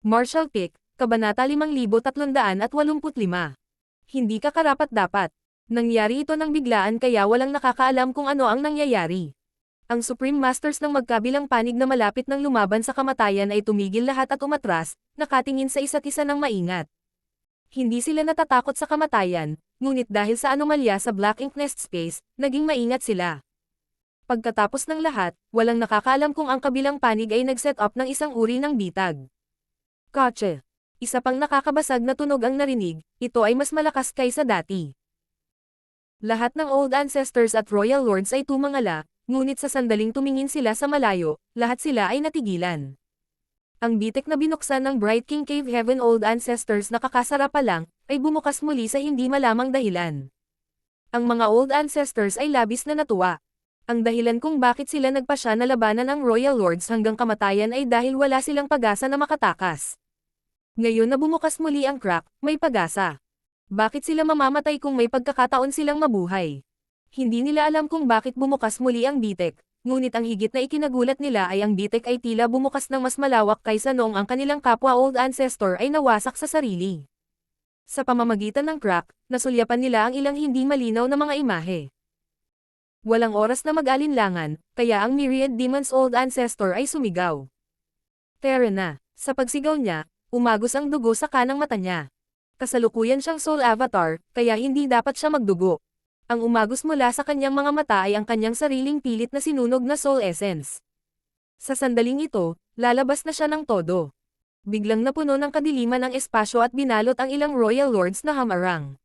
Marshall Pick, Kabanata 5385. Hindi ka karapat-dapat. Nangyari ito ng biglaan kaya walang nakakaalam kung ano ang nangyayari. Ang Supreme Masters ng magkabilang panig na malapit ng lumaban sa kamatayan ay tumigil lahat at umatras, nakatingin sa isa't isa ng maingat. Hindi sila natatakot sa kamatayan, ngunit dahil sa anomalya sa Black Ink Nest Space, naging maingat sila. Pagkatapos ng lahat, walang nakakaalam kung ang kabilang panig ay nag-set up ng isang uri ng bitag. Kotse. Isa pang nakakabasag na tunog ang narinig, ito ay mas malakas kaysa dati. Lahat ng Old Ancestors at Royal Lords ay tumangala, ngunit sa sandaling tumingin sila sa malayo, lahat sila ay natigilan. Ang bitik na binuksan ng Bright King Cave Heaven Old Ancestors na kakasara pa lang, ay bumukas muli sa hindi malamang dahilan. Ang mga Old Ancestors ay labis na natuwa. Ang dahilan kung bakit sila nagpasya na labanan ang Royal Lords hanggang kamatayan ay dahil wala silang pag-asa na makatakas. Ngayon na bumukas muli ang crack, may pag-asa. Bakit sila mamamatay kung may pagkakataon silang mabuhay? Hindi nila alam kung bakit bumukas muli ang bitek, ngunit ang higit na ikinagulat nila ay ang bitek ay tila bumukas ng mas malawak kaysa noong ang kanilang kapwa Old Ancestor ay nawasak sa sarili. Sa pamamagitan ng crack, nasulyapan nila ang ilang hindi malinaw na mga imahe. Walang oras na mag-alinlangan, kaya ang Myriad Demons Old Ancestor ay sumigaw. Terra na, sa pagsigaw niya, umagos ang dugo sa kanang mata niya. Kasalukuyan siyang Soul Avatar, kaya hindi dapat siya magdugo. Ang umagos mula sa kanyang mga mata ay ang kanyang sariling pilit na sinunog na Soul Essence. Sa sandaling ito, lalabas na siya ng todo. Biglang napuno ng kadiliman ang espasyo at binalot ang ilang Royal Lords na hamarang.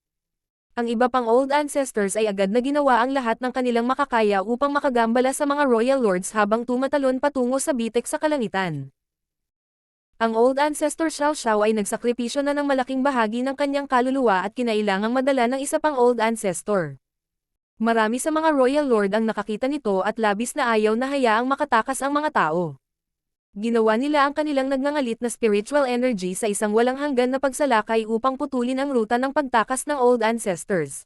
Ang iba pang Old Ancestors ay agad na ginawa ang lahat ng kanilang makakaya upang makagambala sa mga Royal Lords habang tumatalon patungo sa bitek sa kalangitan. Ang Old Ancestor Xiao Xiao ay nagsakripisyo na ng malaking bahagi ng kanyang kaluluwa at kinailangang madala ng isa pang Old Ancestor. Marami sa mga Royal Lord ang nakakita nito at labis na ayaw na hayaang makatakas ang mga tao. Ginawa nila ang kanilang nagngangalit na spiritual energy sa isang walang hanggan na pagsalakay upang putulin ang ruta ng pagtakas ng Old Ancestors.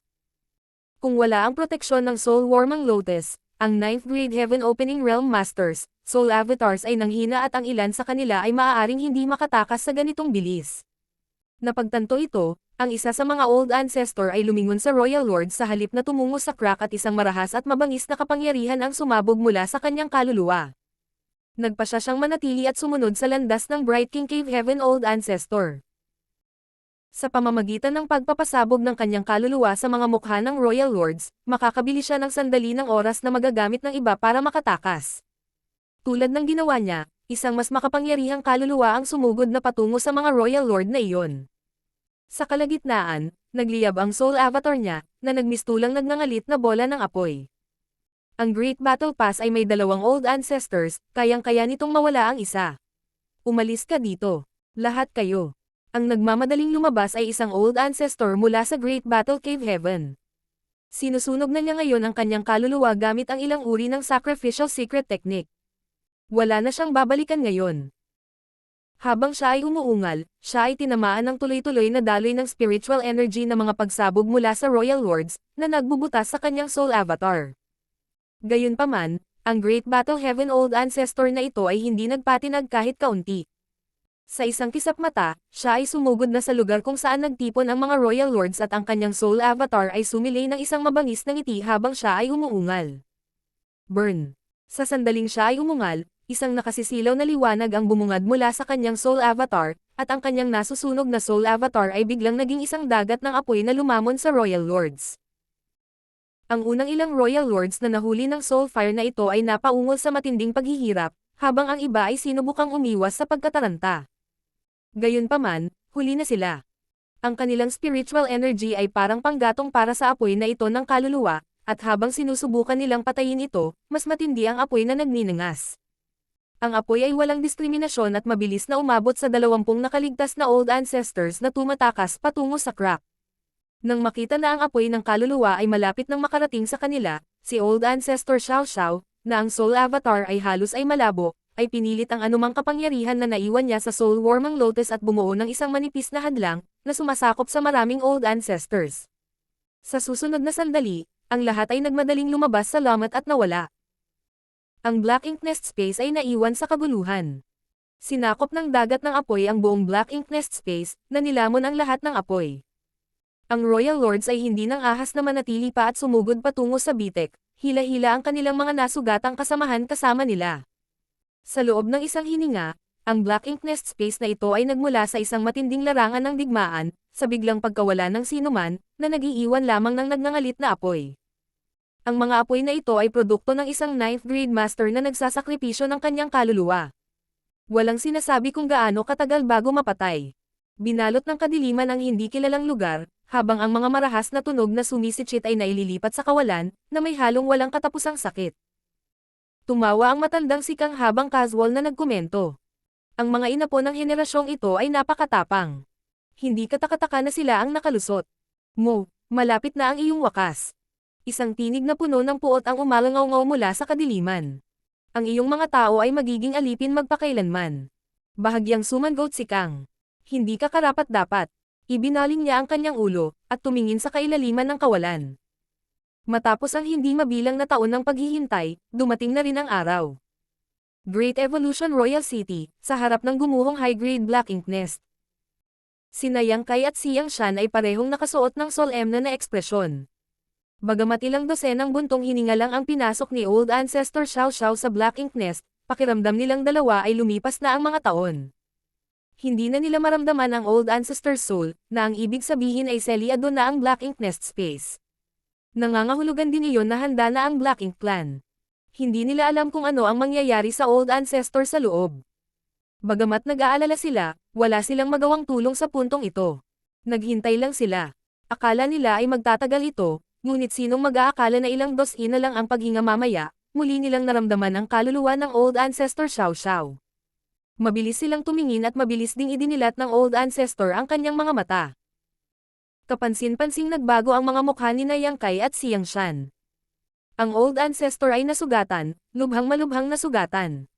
Kung wala ang proteksyon ng Soul Warmang Lotus, ang 9th Grade Heaven Opening Realm Masters, Soul Avatars ay nanghina at ang ilan sa kanila ay maaaring hindi makatakas sa ganitong bilis. Napagtanto ito, ang isa sa mga Old Ancestor ay lumingon sa Royal Lord sa halip na tumungo sa crack at isang marahas at mabangis na kapangyarihan ang sumabog mula sa kanyang kaluluwa. Nagpasya siyang manatili at sumunod sa landas ng Bright King Cave Heaven Old Ancestor. Sa pamamagitan ng pagpapasabog ng kanyang kaluluwa sa mga mukha ng Royal Lords, makakabili siya ng sandali ng oras na magagamit ng iba para makatakas. Tulad ng ginawa niya, isang mas makapangyarihang kaluluwa ang sumugod na patungo sa mga Royal Lord na iyon. Sa kalagitnaan, nagliyab ang Soul Avatar niya, na nagmistulang nagngangalit na bola ng apoy. Ang Great Battle Pass ay may dalawang Old Ancestors, kayang-kaya nitong mawala ang isa. Umalis ka dito. Lahat kayo. Ang nagmamadaling lumabas ay isang Old Ancestor mula sa Great Battle Cave Heaven. Sinusunog na niya ngayon ang kanyang kaluluwa gamit ang ilang uri ng Sacrificial Secret Technique. Wala na siyang babalikan ngayon. Habang siya ay umuungal, siya ay tinamaan ng tuloy-tuloy na daloy ng spiritual energy na mga pagsabog mula sa Royal Lords, na nagbubutas sa kanyang Soul Avatar. Gayunpaman, ang Great Battle Heaven Old Ancestor na ito ay hindi nagpatinag kahit kaunti. Sa isang kisap mata, siya ay sumugod na sa lugar kung saan nagtipon ang mga Royal Lords at ang kanyang Soul Avatar ay sumilay ng isang mabangis na ngiti habang siya ay umuungal. Burn. Sa sandaling siya ay umungal, isang nakasisilaw na liwanag ang bumungad mula sa kanyang Soul Avatar, at ang kanyang nasusunog na Soul Avatar ay biglang naging isang dagat ng apoy na lumamon sa Royal Lords. Ang unang ilang Royal Lords na nahuli ng Soul Fire na ito ay napaungol sa matinding paghihirap, habang ang iba ay sinubukang umiwas sa pagkataranta. Gayunpaman, huli na sila. Ang kanilang spiritual energy ay parang panggatong para sa apoy na ito ng kaluluwa, at habang sinusubukan nilang patayin ito, mas matindi ang apoy na nagniningas. Ang apoy ay walang diskriminasyon at mabilis na umabot sa 20 nakaligtas na Old Ancestors na tumatakas patungo sa crack. Nang makita na ang apoy ng kaluluwa ay malapit nang makarating sa kanila, si Old Ancestor Xiao Xiao, na ang Soul Avatar ay halos ay malabo, ay pinilit ang anumang kapangyarihan na naiwan niya sa Soul Warmang Lotus at bumuo ng isang manipis na hadlang, na sumasakop sa maraming Old Ancestors. Sa susunod na sandali, ang lahat ay nagmadaling lumabas sa lamat at nawala. Ang Black Ink Nest Space ay naiwan sa kabuluhan. Sinakop ng dagat ng apoy ang buong Black Ink Nest Space, na nilamon ang lahat ng apoy. Ang Royal Lords ay hindi nang ahas na manatili pa at sumugod patungo sa bitek, hila-hila ang kanilang mga nasugatang kasamahan kasama nila. Sa loob ng isang hininga, ang Black Ink Nest Space na ito ay nagmula sa isang matinding larangan ng digmaan, sa biglang pagkawala ng sinuman, na nag-iiwan lamang ng nagngangalit na apoy. Ang mga apoy na ito ay produkto ng isang 9th grade master na nagsasakripisyo ng kanyang kaluluwa. Walang sinasabi kung gaano katagal bago mapatay. Binalot ng kadiliman ang hindi kilalang lugar, habang ang mga marahas na tunog na sumisitsit ay naililipat sa kawalan, na may halong walang katapusang sakit. Tumawa ang matandang sikang habang casual na nagkomento. Ang mga inapo ng henerasyong ito ay napakatapang. Hindi katakataka na sila ang nakalusot. Mo, malapit na ang iyong wakas. Isang tinig na puno ng puot ang umalangaw-ngaw mula sa kadiliman. Ang iyong mga tao ay magiging alipin magpakailanman. Bahagyang sumangot si Kang. Hindi ka karapat-dapat. Ibinaling niya ang kanyang ulo, at tumingin sa kailaliman ng kawalan. Matapos ang hindi mabilang na taon ng paghihintay, dumating na rin ang araw. Great Evolution Royal City, sa harap ng gumuhong high-grade Black Ink Nest. Sina Yang Kai at si Yang Shan ay parehong nakasuot ng solemne na ekspresyon. Bagamat ilang dosenang buntong hininga lang ang pinasok ni Old Ancestor Xiao Xiao sa Black Ink Nest, pakiramdam nilang dalawa ay lumipas na ang mga taon. Hindi na nila maramdaman ang Old Ancestor's soul, na ang ibig sabihin ay selyado na ang Black Ink Nest Space. Nangangahulugan din iyon na handa na ang Black Ink Clan. Hindi nila alam kung ano ang mangyayari sa Old Ancestor sa loob. Bagamat nag-aalala sila, wala silang magawang tulong sa puntong ito. Naghintay lang sila. Akala nila ay magtatagal ito, ngunit sinong mag-aakala na ilang dosina lang ang paghinga mamaya, muli nilang naramdaman ang kaluluwa ng Old Ancestor Xiao Xiao. Mabilis silang tumingin at mabilis ding idinilat ng Old Ancestor ang kanyang mga mata. Kapansin-pansing nagbago ang mga mukha ni Yang Kai at si Yang Shan. Ang Old Ancestor ay nasugatan, lubhang-malubhang nasugatan.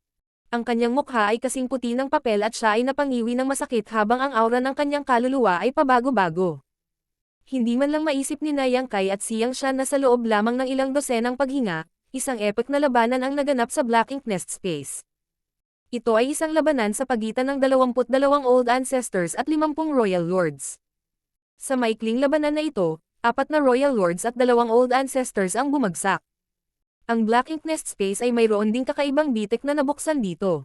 Ang kanyang mukha ay kasing puti ng papel at siya ay napangiwi ng masakit habang ang aura ng kanyang kaluluwa ay pabago-bago. Hindi man lang maisip ni Yang Kai at si Yang Shan na sa loob lamang ng ilang dosenang paghinga, isang epic na labanan ang naganap sa Black Ink Nest Space. Ito ay isang labanan sa pagitan ng 22 Old Ancestors at 50 Royal Lords. Sa maikling labanan na ito, 4 na Royal Lords at 2 Old Ancestors ang bumagsak. Ang Black Ink Nest Space ay mayroon ding kakaibang bitek na nabuksan dito.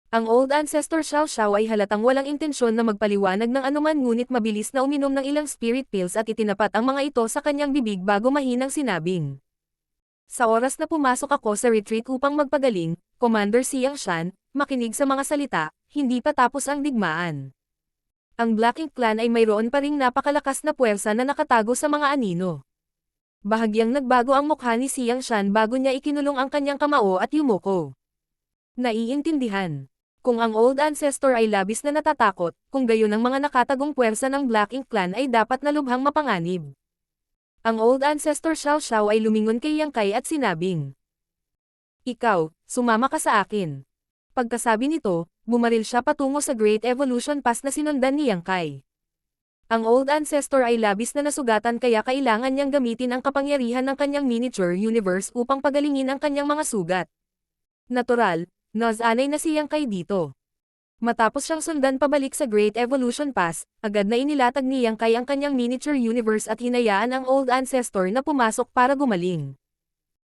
Ang Old Ancestor Xiao Xiao ay halatang walang intensyon na magpaliwanag ng anuman ngunit mabilis na uminom ng ilang spirit pills at itinapat ang mga ito sa kanyang bibig bago mahinang sinabing. Sa oras na pumasok ako sa retreat upang magpagaling, Commander Yang Shan, makinig sa mga salita, hindi pa tapos ang digmaan. Ang Black Ink Clan ay mayroon pa ring napakalakas na puwersa na nakatago sa mga anino. Bahagyang nagbago ang mukha ni Yang Shan bago niya ikinulong ang kanyang kamao at yumuko. Naiintindihan. Kung ang Old Ancestor ay labis na natatakot, kung gayon ang mga nakatagong puwersa ng Black Ink Clan ay dapat na lubhang mapanganib. Ang Old Ancestor Xiao Xiao ay lumingon kay Yang Kai at sinabing, "Ikaw, sumama ka sa akin." Pagkasabi nito, bumaril siya patungo sa Great Evolution Pass na sinundan ni Yang Kai. Ang Old Ancestor ay labis na nasugatan kaya kailangan niyang gamitin ang kapangyarihan ng kanyang miniature universe upang pagalingin ang kanyang mga sugat. Natural, nasanay na si Yang Kai dito. Matapos siyang sundan pabalik sa Great Evolution Pass, agad na inilatag ni Yang Kai ang kanyang miniature universe at hinayaan ang Old Ancestor na pumasok para gumaling.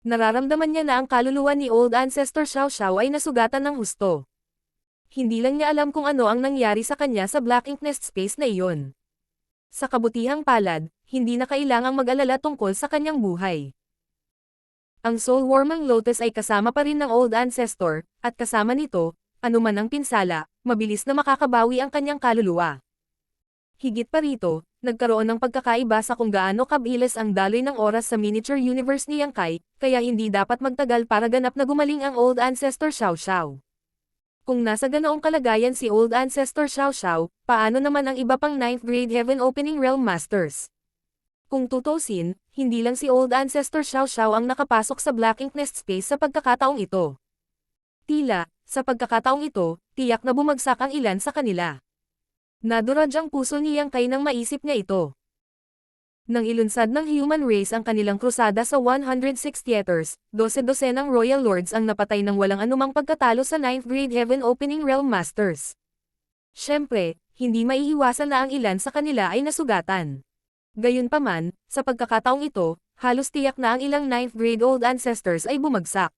Nararamdaman niya na ang kaluluwa ni Old Ancestor Xiao Xiao ay nasugatan ng husto. Hindi lang niya alam kung ano ang nangyari sa kanya sa Black Ink Nest Space na iyon. Sa kabutihang palad, hindi na kailangang mag-alala tungkol sa kanyang buhay. Ang Soulwormang Lotus ay kasama pa rin ng Old Ancestor, at kasama nito, anuman ang pinsala, mabilis na makakabawi ang kanyang kaluluwa. Higit pa rito, nagkaroon ng pagkakaiba sa kung gaano kabilis ang daloy ng oras sa miniature universe ni Yang Kai, kaya hindi dapat magtagal para ganap na gumaling ang Old Ancestor Xiao Xiao. Kung nasa ganoong kalagayan si Old Ancestor Xiao Xiao, paano naman ang iba pang 9th grade Heaven Opening Realm Masters? Kung tutusin, hindi lang si Old Ancestor Xiao Xiao ang nakapasok sa Black Ink Nest Space sa pagkakataong ito. Tila, sa pagkakataong ito, tiyak na bumagsak ang ilan sa kanila. Nadurog ang puso ni Yang Kai nang maisip niya ito. Nang ilunsad ng human race ang kanilang krusada sa 106 theaters, 12-12 ng Royal Lords ang napatay ng walang anumang pagkatalo sa 9th Grade Heaven Opening Realm Masters. Siyempre, hindi maiiwasan na ang ilan sa kanila ay nasugatan. Gayunpaman, sa pagkakataong ito, halos tiyak na ang ilang 9th Grade Old Ancestors ay bumagsak.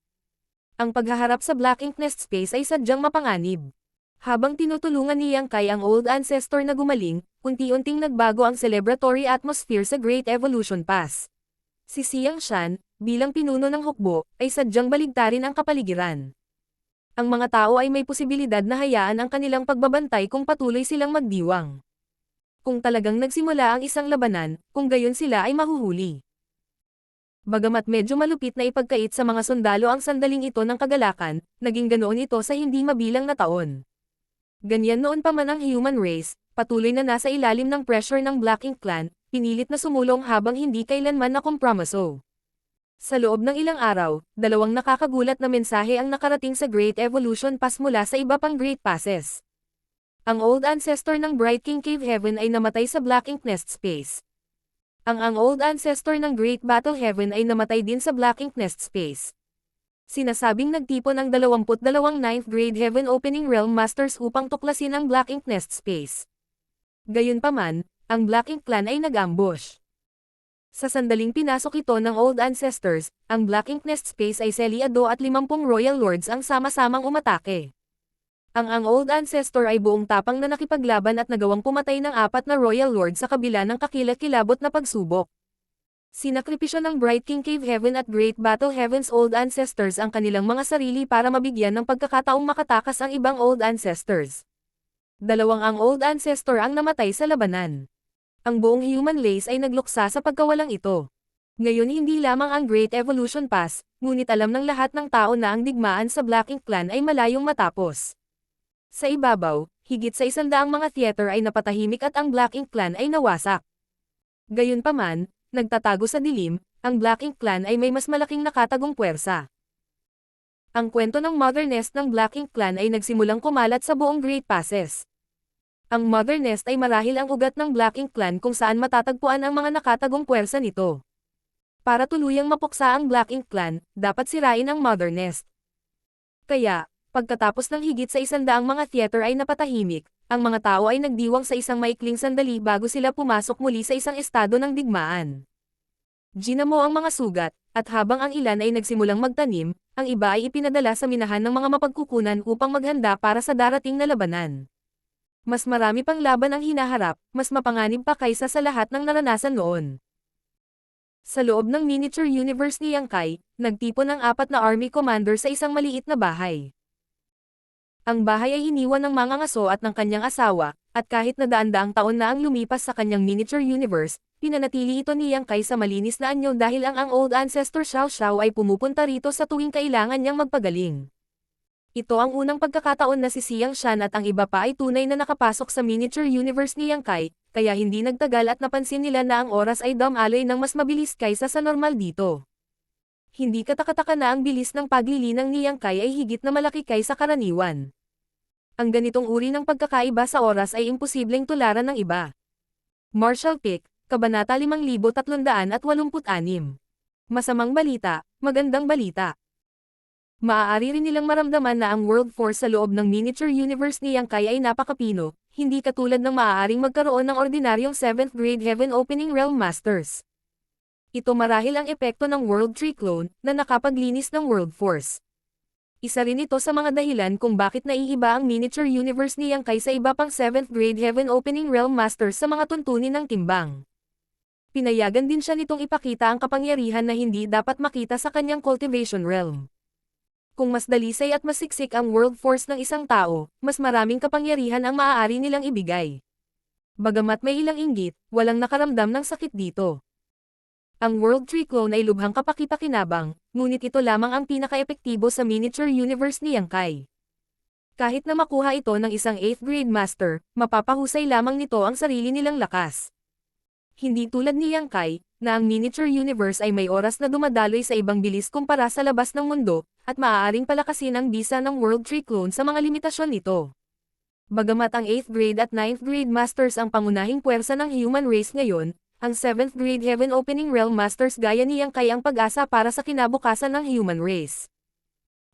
Ang paghaharap sa Black Ink Nest Space ay sadyang mapanganib. Habang tinutulungan ni Yang Kai ang Old Ancestor na gumaling, unti-unting nagbago ang celebratory atmosphere sa Great Evolution Pass. Si Xiang Shan, bilang pinuno ng hukbo, ay sadyang baligtarin ang kapaligiran. Ang mga tao ay may posibilidad na hayaan ang kanilang pagbabantay kung patuloy silang magdiwang. Kung talagang nagsimula ang isang labanan, kung gayon sila ay mahuhuli. Bagamat medyo malupit na ipagkait sa mga sundalo ang sandaling ito ng kagalakan, naging ganoon ito sa hindi mabilang na taon. Ganyan noon pa man ang human race, patuloy na nasa ilalim ng pressure ng Black Ink Clan, pinilit na sumulong habang hindi kailanman nakompromiso. Sa loob ng ilang araw, dalawang nakakagulat na mensahe ang nakarating sa Great Evolution Pass mula sa iba pang Great Passes. Ang Old Ancestor ng Bright King Cave Heaven ay namatay sa Black Ink Nest Space. Ang Old Ancestor ng Great Battle Heaven ay namatay din sa Black Ink Nest Space. Sinasabing nagtipon ang 22 9th Grade Heaven Opening Realm Masters upang tuklasin ang Black Ink Nest Space. Gayunpaman, ang Black Ink Clan ay nag-ambush. Sa sandaling pinasok ito ng Old Ancestors, ang Black Ink Nest Space ay selyado at 50 Royal Lords ang sama-samang umatake. Ang Old Ancestor ay buong tapang na nakipaglaban at nagawang pumatay ng 4 na Royal Lords sa kabila ng kakilakilabot na pagsubok. Sinakripisyo ng Bright King Cave Heaven at Great Battle Heaven's Old Ancestors ang kanilang mga sarili para mabigyan ng pagkakataong makatakas ang ibang Old Ancestors. Dalawang ang Old Ancestor ang namatay sa labanan. Ang buong human race ay nagluksa sa pagkawalang ito. Ngayon hindi lamang ang Great Evolution Pass, ngunit alam ng lahat ng tao na ang digmaan sa Black Ink Clan ay malayong matapos. Sa ibabaw, higit sa 100 mga theater ay napatahimik at ang Black Ink Clan ay nawasak. Gayunpaman, nagtatago sa dilim, ang Black Ink Clan ay may mas malaking nakatagong puwersa. Ang kwento ng Mother Nest ng Black Ink Clan ay nagsimulang kumalat sa buong Great Passes. Ang Mother Nest ay marahil ang ugat ng Black Ink Clan kung saan matatagpuan ang mga nakatagong puwersa nito. Para tuluyang mapuksa ang Black Ink Clan, dapat sirain ang Mother Nest. Kaya, pagkatapos ng higit sa 100 mga theater ay napatahimik, ang mga tao ay nagdiwang sa isang maikling sandali bago sila pumasok muli sa isang estado ng digmaan. Ginamo ang mga sugat, at habang ang ilan ay nagsimulang magtanim, ang iba ay ipinadala sa minahan ng mga mapagkukunan upang maghanda para sa darating na labanan. Mas marami pang laban ang hinaharap, mas mapanganib pa kaysa sa lahat ng naranasan noon. Sa loob ng miniature universe ni Yang Kai, nagtipon ang 4 na army commander sa isang maliit na bahay. Ang bahay ay iniwan ng mga ngaso at ng kanyang asawa, at kahit na daan-daang taon na ang lumipas sa kanyang miniature universe, pinanatili ito ni Yang Kai sa malinis na anyo dahil ang Old Ancestor Xiao Xiao ay pumupunta rito sa tuwing kailangan niyang magpagaling. Ito ang unang pagkakataon na si Xiang Shan at ang iba pa ay tunay na nakapasok sa miniature universe ni Yang Kai, kaya hindi nagtagal at napansin nila na ang oras ay dumaloy ng mas mabilis kaysa sa normal dito. Hindi katakataka na ang bilis ng paglilinang ni Yang Kai ay higit na malaki kaysa karaniwan. Ang ganitong uri ng pagkakaiba sa oras ay imposibleng tularan ng iba. Marshall Pick, Kabanata 5386. Masamang balita, magandang balita. Maaari rin nilang maramdaman na ang World Force sa loob ng miniature universe ni Yang Kai ay napakapino, hindi katulad ng maaaring magkaroon ng ordinaryong 7th Grade Heaven Opening Realm Masters. Ito marahil ang epekto ng World Tree Clone na nakapaglinis ng World Force. Isa rin ito sa mga dahilan kung bakit naiiba ang miniature universe ni Yang Kai sa iba pang 7th Grade Heaven Opening Realm Masters sa mga tuntunin ng timbang. Pinayagan din siya nitong ipakita ang kapangyarihan na hindi dapat makita sa kanyang cultivation realm. Kung mas dalisay at mas siksik ang world force ng isang tao, mas maraming kapangyarihan ang maaari nilang ibigay. Bagamat may ilang inggit, walang nakaramdam ng sakit dito. Ang World Tree Clone ay lubhang kapaki-pakinabang, ngunit ito lamang ang pinaka-epektibo sa miniature universe ni Yang Kai. Kahit na makuha ito ng isang 8th grade master, mapapahusay lamang nito ang sarili nilang lakas. Hindi tulad ni Yang Kai, na ang miniature universe ay may oras na dumadaloy sa ibang bilis kumpara sa labas ng mundo, at maaaring palakasin ang bisa ng World Tree Clone sa mga limitasyon nito. Bagamat ang 8th grade at 9th grade masters ang pangunahing puwersa ng human race ngayon, ang 7th grade Heaven Opening Realm Masters gaya niyang kay ang pag-asa para sa kinabukasan ng human race.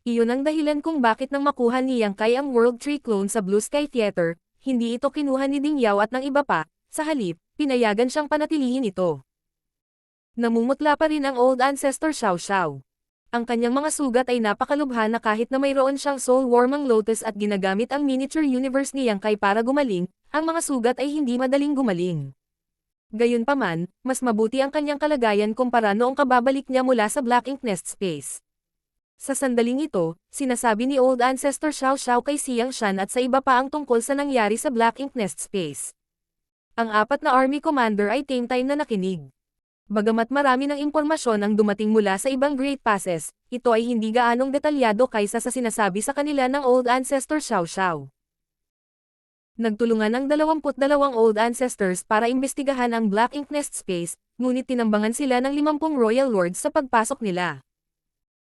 Iyon ang dahilan kung bakit nang makuha niyang kay ang World Tree clone sa Blue Sky Theater, hindi ito kinuha ni Ding Yao at ng iba pa, sa halip, pinayagan siyang panatilihin ito. Namumutla pa rin ang Old Ancestor Xiao Xiao. Ang kanyang mga sugat ay napakalubha na kahit na mayroon siyang soul-warming lotus at ginagamit ang miniature universe niyang kay para gumaling, ang mga sugat ay hindi madaling gumaling. Gayunpaman, mas mabuti ang kanyang kalagayan kumpara noong kababalik niya mula sa Black Ink Nest Space. Sa sandaling ito, sinasabi ni Old Ancestor Xiao Xiao kay Xiang Shan at sa iba pa ang tungkol sa nangyari sa Black Ink Nest Space. Ang 4 na army commander ay same time na nakinig. Bagamat marami ng impormasyon ang dumating mula sa ibang Great Passes, ito ay hindi gaanong detalyado kaysa sa sinasabi sa kanila ng Old Ancestor Xiao Xiao. Nagtulungan ang 22 Old Ancestors para imbestigahan ang Black Ink Nest Space, ngunit tinambangan sila ng 50 Royal Lords sa pagpasok nila.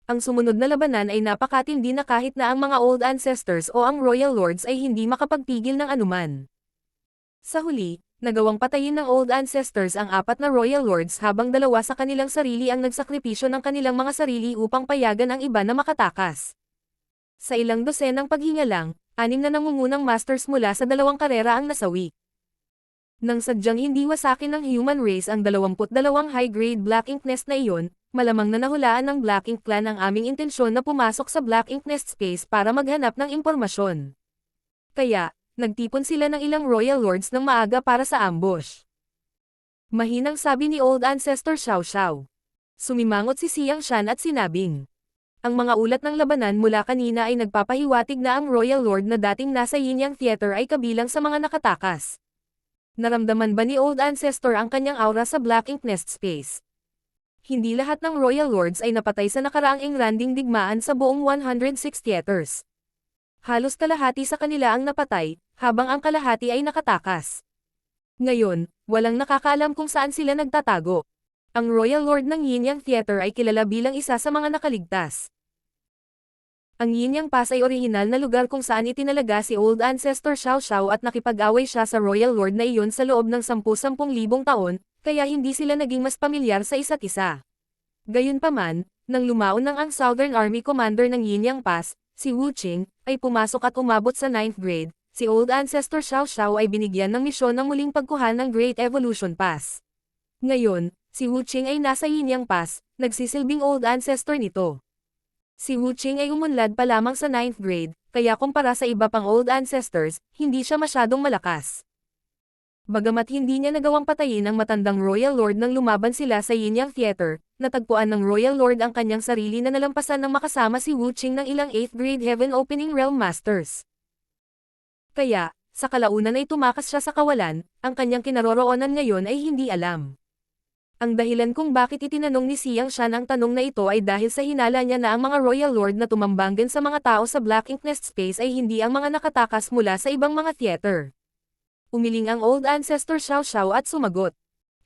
Ang sumunod na labanan ay napakatindi na kahit na ang mga Old Ancestors o ang Royal Lords ay hindi makapagpigil ng anuman. Sa huli, nagawang patayin ng Old Ancestors ang 4 na Royal Lords habang 2 sa kanilang sarili ang nagsakripisyo ng kanilang mga sarili upang payagan ang iba na makatakas. Sa ilang dosenang paghinga lang, 6 na nangungunang masters mula sa 2 karera ang nasawi. Nang sadyang hindi wasakin ng human race ang 22 high-grade Black Ink Nest na iyon, malamang na nahulaan ng Black Ink Clan ang aming intensyon na pumasok sa Black Ink Nest Space para maghanap ng impormasyon. Kaya, nagtipon sila ng ilang Royal Lords ng maaga para sa ambush. Mahinang sabi ni Old Ancestor Xiao Xiao. Sumimangot si Xiang Shan at sinabing, ang mga ulat ng labanan mula kanina ay nagpapahiwatig na ang Royal Lord na dating nasa Yinyang Theater ay kabilang sa mga nakatakas. Naramdaman ba ni Old Ancestor ang kanyang aura sa Black Ink Nest Space? Hindi lahat ng Royal Lords ay napatay sa nakaraang engranding digmaan sa buong 106 theaters. Halos kalahati sa kanila ang napatay, habang ang kalahati ay nakatakas. Ngayon, walang nakakaalam kung saan sila nagtatago. Ang Royal Lord ng Yinyang Theater ay kilala bilang isa sa mga nakaligtas. Ang Yinyang Pass ay orihinal na lugar kung saan itinalaga si Old Ancestor Xiao Xiao at nakipag-away siya sa Royal Lord na iyon sa loob ng 10,000 taon, kaya hindi sila naging mas pamilyar sa isa't isa. Gayunpaman, nang lumaon ng ang Southern Army Commander ng Yinyang Pass, si Wu Qing, ay pumasok at umabot sa 9th grade, si Old Ancestor Xiao Xiao ay binigyan ng misyon ng muling pagkuha ng Great Evolution Pass. Ngayon, si Wu Qing ay nasa Yinyang Pass, nagsisilbing Old Ancestor nito. Si Wu Qing ay umunlad pa lamang sa 9th grade, kaya kumpara sa iba pang Old Ancestors, hindi siya masyadong malakas. Bagamat hindi niya nagawang patayin ang matandang Royal Lord nang lumaban sila sa Yinyang Theater, natagpuan ng Royal Lord ang kanyang sarili na nalampasan ng makasama si Wu Qing ng ilang 8th grade Heaven Opening Realm Masters. Kaya, sa kalaunan ay tumakas siya sa kawalan, ang kanyang kinaroroonan ngayon ay hindi alam. Ang dahilan kung bakit itinanong ni Xiang Shan ang tanong na ito ay dahil sa hinala niya na ang mga Royal Lord na tumambanggan sa mga tao sa Black Ink Nest Space ay hindi ang mga nakatakas mula sa ibang mga theater. Umiling ang Old Ancestor Xiao Xiao at sumagot.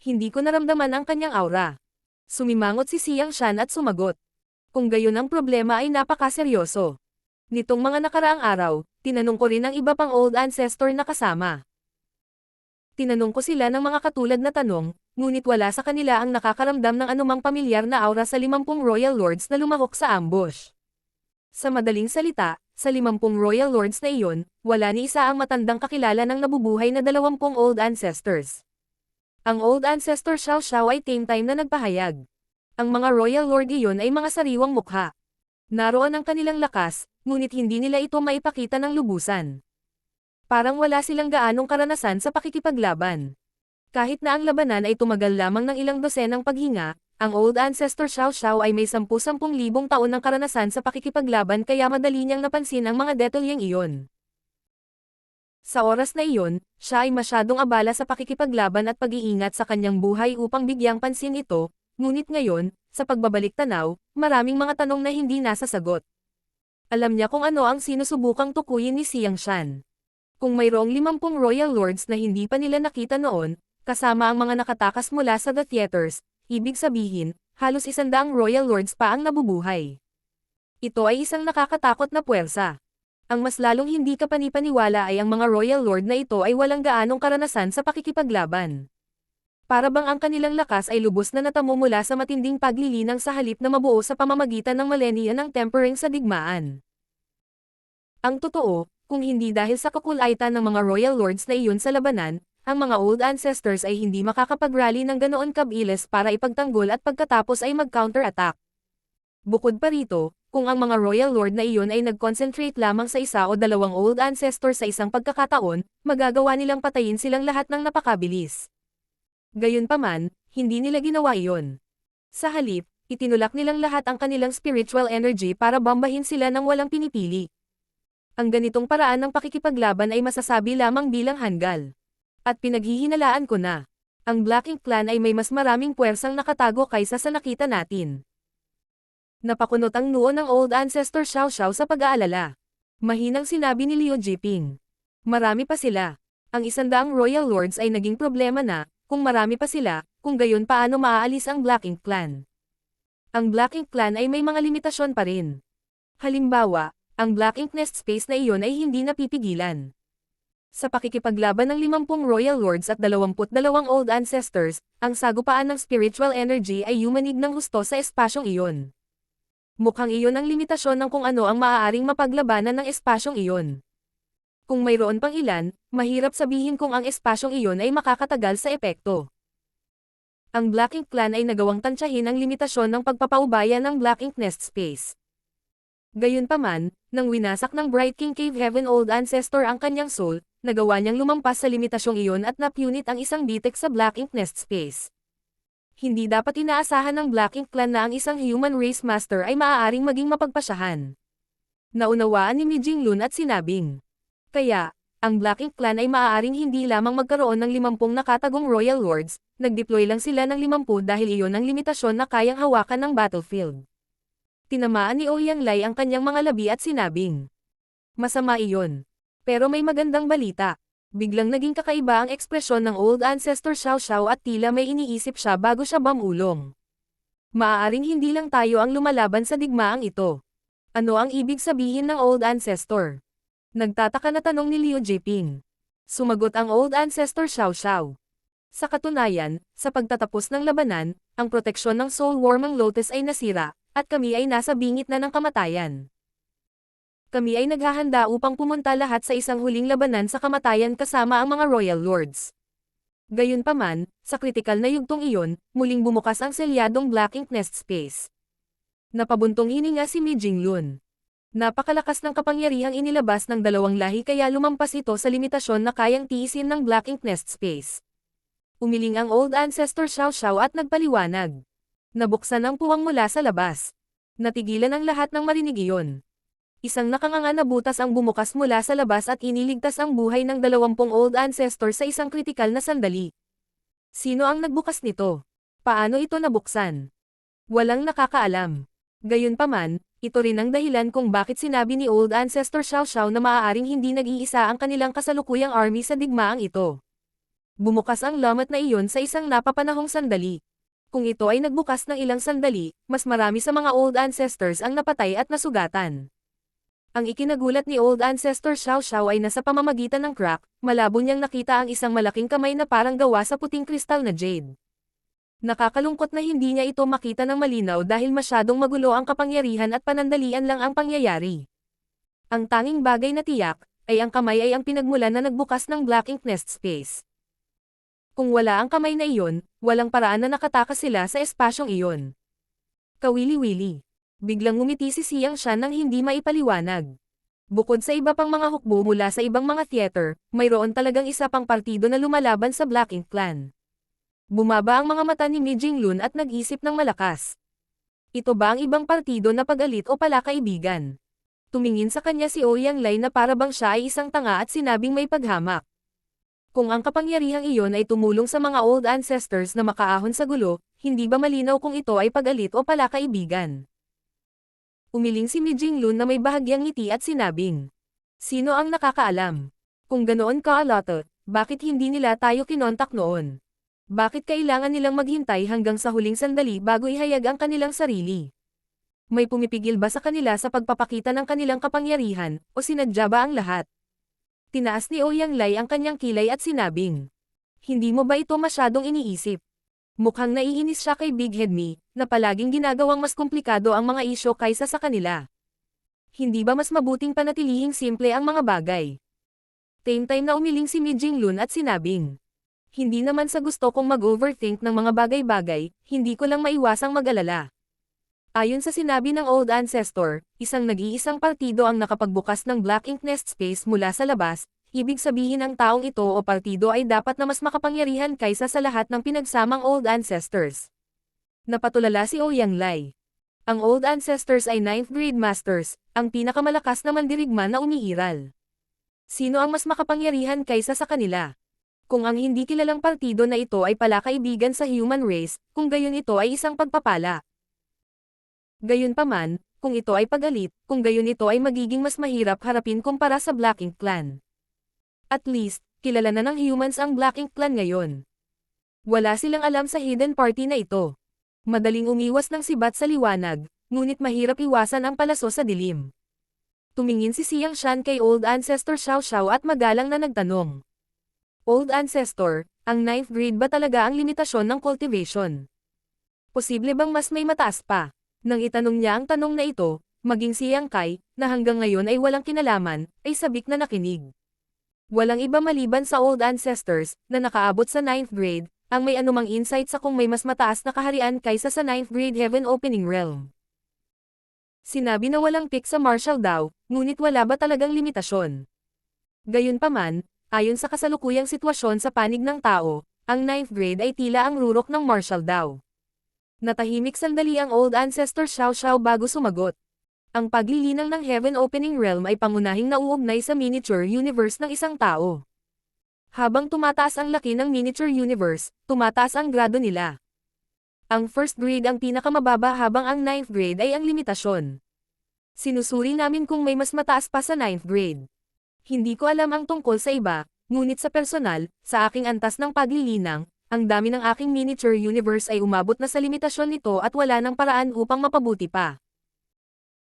Hindi ko naramdaman ang kanyang aura. Sumimangot si Xiang Shan at sumagot. Kung gayon ang problema ay napakaseryoso. Nitong mga nakaraang araw, tinanong ko rin ang iba pang Old Ancestor na kasama. Tinanong ko sila ng mga katulad na tanong, ngunit wala sa kanila ang nakakaramdam ng anumang pamilyar na aura sa 50 Royal Lords na lumahok sa ambush. Sa madaling salita, sa 50 Royal Lords na iyon, wala ni isa ang matandang kakilala ng nabubuhay na 20 Old Ancestors. Ang Old Ancestor Xiao Xiao ay same time na nagpahayag. Ang mga Royal Lord iyon ay mga sariwang mukha. Naroon ang kanilang lakas, ngunit hindi nila ito maipakita ng lubusan. Parang wala silang gaanong karanasan sa pakikipaglaban. Kahit na ang labanan ay tumagal lamang ng ilang dosenang paghinga, ang Old Ancestor Xiao Xiao ay may 10,000 taon ng karanasan sa pakikipaglaban kaya madali niyang napansin ang mga detalyeng iyon. Sa oras na iyon, siya ay masyadong abala sa pakikipaglaban at pag-iingat sa kanyang buhay upang bigyang pansin ito, ngunit ngayon, sa pagbabalik tanaw, maraming mga tanong na hindi nasasagot. Alam niya kung ano ang sinusubukang tukuyin ni Xiang Shan. Kung mayroong 50 Royal Lords na hindi pa nila nakita noon, kasama ang mga nakatakas mula sa the theaters, ibig sabihin, halos 100 Royal Lords pa ang nabubuhay. Ito ay isang nakakatakot na puwersa. Ang mas lalong hindi kapanipaniwala ay ang mga Royal Lord na ito ay walang gaanong karanasan sa pakikipaglaban. Para bang ang kanilang lakas ay lubos na natamo mula sa matinding paglilinang sa halip na mabuo sa pamamagitan ng millennia ng tempering sa digmaan. Ang totoo, kung hindi dahil sa kakulaitan ng mga royal lords na iyon sa labanan, ang mga old ancestors ay hindi makakapag-rally ng ganoon kabilis para ipagtanggol at pagkatapos ay mag-counter-attack. Bukod pa rito, kung ang mga royal lord na iyon ay nag-concentrate lamang sa isa o dalawang old ancestors sa isang pagkakataon, magagawa nilang patayin silang lahat ng napakabilis. Gayunpaman, hindi nila ginawa iyon. Sa halip, itinulak nilang lahat ang kanilang spiritual energy para bombahin sila ng walang pinipili. Ang ganitong paraan ng pakikipaglaban ay masasabi lamang bilang hanggal. At pinaghihinalaan ko na, ang Black Ink Clan ay may mas maraming puwersang nakatago kaysa sa nakita natin. Napakunot ang noo ng old ancestor Xiao Xiao sa pag-aalala. Mahinang sinabi ni Liu Jiping. Marami pa sila. Ang 100 royal lords ay naging problema na, kung marami pa sila, kung gayon paano maaalis ang Black Ink Clan. Ang Black Ink Clan ay may mga limitasyon pa rin. Halimbawa, ang Black Ink Nest Space na iyon ay hindi napipigilan. Sa pakikipaglaban ng 50 royal lords at 22 old ancestors, ang sagupaan ng spiritual energy ay yumanig ng husto sa espasyong iyon. Mukhang iyon ang limitasyon ng kung ano ang maaaring mapaglabanan ng espasyong iyon. Kung mayroon pang ilan, mahirap sabihin kung ang espasyong iyon ay makakatagal sa epekto. Ang Black Ink Clan ay nagawang tansyahin ang limitasyon ng pagpapaubaya ng Black Ink Nest Space. Gayunpaman, nang winasak ng Bright King Cave Heaven Old Ancestor ang kanyang soul, nagawa niyang lumampas sa limitasyong iyon at napunit ang isang bitek sa Black Ink Nest Space. Hindi dapat inaasahan ng Black Ink Clan na ang isang human race master ay maaaring maging mapagpasyahan. Naunawaan ni Mi Jinglun at sinabing, kaya, ang Black Ink Clan ay maaaring hindi lamang magkaroon ng 50 nakatagong royal lords, nag-deploy lang sila ng 50 dahil iyon ang limitasyon na kayang hawakan ng battlefield. Tinamaan ni Ouyang Lai ang kanyang mga labi at sinabing, masama iyon. Pero may magandang balita. Biglang naging kakaiba ang ekspresyon ng old ancestor Xiao Xiao at tila may iniisip siya bago siya bumulong. Maaaring hindi lang tayo ang lumalaban sa digmaang ito. Ano ang ibig sabihin ng old ancestor? Nagtataka na tanong ni Liu Jiping. Sumagot ang old ancestor Xiao Xiao. Sa katunayan, sa pagtatapos ng labanan, ang proteksyon ng Soul Wormang Lotus ay nasira, at kami ay nasa bingit na ng kamatayan. Kami ay naghahanda upang pumunta lahat sa isang huling labanan sa kamatayan kasama ang mga royal lords. Gayunpaman, sa kritikal na yugtong iyon, muling bumukas ang selyadong Black Ink Nest Space. Napabuntong hininga si Mi Jinglun. Napakalakas ng kapangyarihang inilabas ng dalawang lahi kaya lumampas ito sa limitasyon na kayang tiisin ng Black Ink Nest Space. Umiling ang old ancestor Xiao Xiao at nagpaliwanag. Nabuksan ang puwang mula sa labas. Natigilan ang lahat ng marinig iyon. Isang nakanganga na butas ang bumukas mula sa labas at iniligtas ang buhay ng 20 old ancestor sa isang kritikal na sandali. Sino ang nagbukas nito? Paano ito nabuksan? Walang nakakaalam. Gayunpaman, ito rin ang dahilan kung bakit sinabi ni Old Ancestor Xiao Xiao na maaaring hindi nag-iisa ang kanilang kasalukuyang army sa digmaang ito. Bumukas ang lamat na iyon sa isang napapanahong sandali. Kung ito ay nagbukas ng ilang sandali, mas marami sa mga Old Ancestors ang napatay at nasugatan. Ang ikinagulat ni Old Ancestor Xiao Xiao ay nasa pamamagitan ng crack, malabo niyang nakita ang isang malaking kamay na parang gawa sa puting kristal na jade. Nakakalungkot na hindi niya ito makita ng malinaw dahil masyadong magulo ang kapangyarihan at panandalian lang ang pangyayari. Ang tanging bagay na tiyak, ay ang kamay ay ang pinagmulan na nagbukas ng Black Ink Nest Space. Kung wala ang kamay na iyon, walang paraan na nakatakas sila sa espasyong iyon. Kawili-wili. Biglang ngumiti si Siyang Shan nang hindi maipaliwanag. Bukod sa iba pang mga hukbo mula sa ibang mga theater, mayroon talagang isa pang partido na lumalaban sa Black Ink Clan. Bumaba ang mga mata ni Mi Jinglun at nag-isip ng malakas. Ito ba ang ibang partido na pag-alit o palakaibigan? Tumingin sa kanya si Ouyang Lai na para bang siya ay isang tanga at sinabing may paghamak. Kung ang kapangyarihang iyon ay tumulong sa mga old ancestors na makaahon sa gulo, hindi ba malinaw kung ito ay pag-alit o palakaibigan? Umiling si Mi Jinglun na may bahagyang ngiti at sinabing, sino ang nakakaalam? Kung ganoon ka-alotot, bakit hindi nila tayo kinontak noon? Bakit kailangan nilang maghintay hanggang sa huling sandali bago ihayag ang kanilang sarili? May pumipigil ba sa kanila sa pagpapakita ng kanilang kapangyarihan, o sinadya ba ang lahat? Tinaas ni Ouyang Lai ang kanyang kilay at sinabing, Hindi mo ba ito masyadong iniisip? Mukhang naiinis siya kay Big Head Me, na palaging ginagawang mas komplikado ang mga isyo kaysa sa kanila. Hindi ba mas mabuting panatilihing simple ang mga bagay? Same time na umiling si Mi Jinglun at sinabing, hindi naman sa gusto kong mag-overthink ng mga bagay-bagay, hindi ko lang maiwasang mag-alala. Ayon sa sinabi ng Old Ancestor, isang nag-iisang partido ang nakapagbukas ng Black Ink Nest Space mula sa labas, ibig sabihin ang taong ito o partido ay dapat na mas makapangyarihan kaysa sa lahat ng pinagsamang Old Ancestors. Napatulala si Ouyang Lai. Ang Old Ancestors ay 9th grade masters, ang pinakamalakas na mandirigma na umiiral. Sino ang mas makapangyarihan kaysa sa kanila? Kung ang hindi kilalang partido na ito ay palakaibigan sa human race, kung gayon ito ay isang pagpapala. Gayunpaman, kung ito ay pagalit, kung gayon ito ay magiging mas mahirap harapin kumpara sa Black Ink Clan. At least, kilala na ng humans ang Black Ink Clan ngayon. Wala silang alam sa hidden party na ito. Madaling umiwas ng sibat sa liwanag, ngunit mahirap iwasan ang palaso sa dilim. Tumingin si Siang Shan kay Old Ancestor Xiao Xiao at magalang na nagtanong. Old Ancestor, ang 9th grade ba talaga ang limitasyon ng cultivation? Posible bang mas may mataas pa? Nang itanong niya ang tanong na ito, maging si Yang Kai, na hanggang ngayon ay walang kinalaman, ay sabik na nakinig. Walang iba maliban sa Old Ancestors, na nakaabot sa 9th grade, ang may anumang insight sa kung may mas mataas na kaharian kaysa sa 9th grade Heaven Opening Realm. Sinabi na walang pick sa martial daw, ngunit wala ba talagang limitasyon? Gayunpaman, ayon sa kasalukuyang sitwasyon sa panig ng tao, ang 9th grade ay tila ang rurok ng martial daw. Natahimik sandali ang Old Ancestor Xiao Xiao bago sumagot. Ang paglilinang ng Heaven Opening Realm ay pangunahing nauugnay sa miniature universe ng isang tao. Habang tumataas ang laki ng miniature universe, tumataas ang grado nila. Ang first grade ang pinakamababa habang ang 9th grade ay ang limitasyon. Sinusuri namin kung may mas mataas pa sa 9th grade. Hindi ko alam ang tungkol sa iba, ngunit sa personal, sa aking antas ng paglilinang, ang dami ng aking miniature universe ay umabot na sa limitasyon nito at wala ng paraan upang mapabuti pa.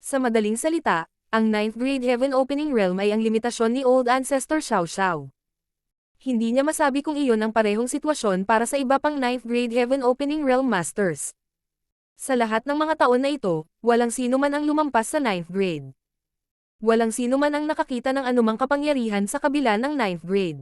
Sa madaling salita, ang 9th grade Heaven Opening Realm ay ang limitasyon ni Old Ancestor Xiao Xiao. Hindi niya masabi kung iyon ang parehong sitwasyon para sa iba pang 9th grade Heaven Opening Realm Masters. Sa lahat ng mga taon na ito, walang sino man ang lumampas sa 9th grade. Walang sino man ang nakakita ng anumang kapangyarihan sa kabila ng 9th grade.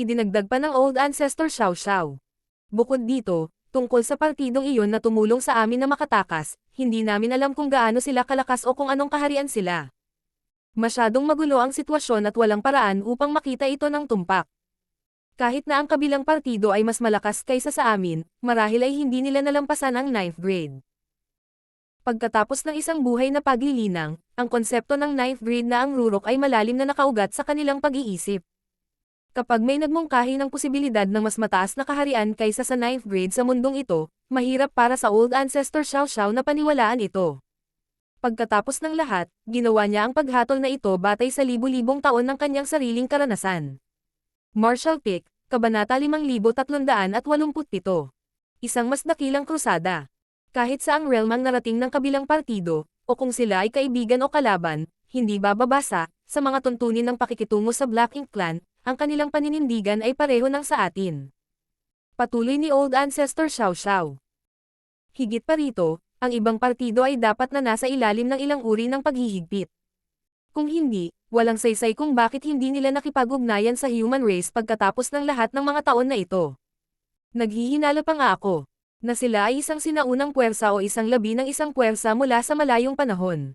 Idinagdag pa ng Old Ancestor Xiao Xiao. Bukod dito, tungkol sa partidong iyon na tumulong sa amin na makatakas, hindi namin alam kung gaano sila kalakas o kung anong kaharian sila. Masyadong magulo ang sitwasyon at walang paraan upang makita ito ng tumpak. Kahit na ang kabilang partido ay mas malakas kaysa sa amin, marahil ay hindi nila nalampasan ang 9th grade. Pagkatapos ng isang buhay na paglilinang, ang konsepto ng 9th grade na ang rurok ay malalim na nakaugat sa kanilang pag-iisip. Kapag may nagmungkahi ng posibilidad ng mas mataas na kaharian kaysa sa 9th grade sa mundong ito, mahirap para sa Old Ancestor Xiao Xiao na paniwalaan ito. Pagkatapos ng lahat, ginawa niya ang paghatol na ito batay sa libu-libong taon ng kanyang sariling karanasan. Martial Pick, Kabanata 5387. Isang mas dakilang krusada. Kahit sa ang realm ang narating ng kabilang partido, o kung sila ay kaibigan o kalaban, hindi bababasa, sa mga tuntunin ng pakikitungo sa Black Ink Clan, ang kanilang paninindigan ay pareho ng sa atin. Patuloy ni Old Ancestor Xiao Xiao. Higit pa rito, ang ibang partido ay dapat na nasa ilalim ng ilang uri ng paghihigpit. Kung hindi, walang saysay kung bakit hindi nila nakipag-ugnayan sa human race pagkatapos ng lahat ng mga taon na ito. Naghihinala pa nga ako, na sila ay isang sinaunang puwersa o isang labi ng isang puwersa mula sa malayong panahon.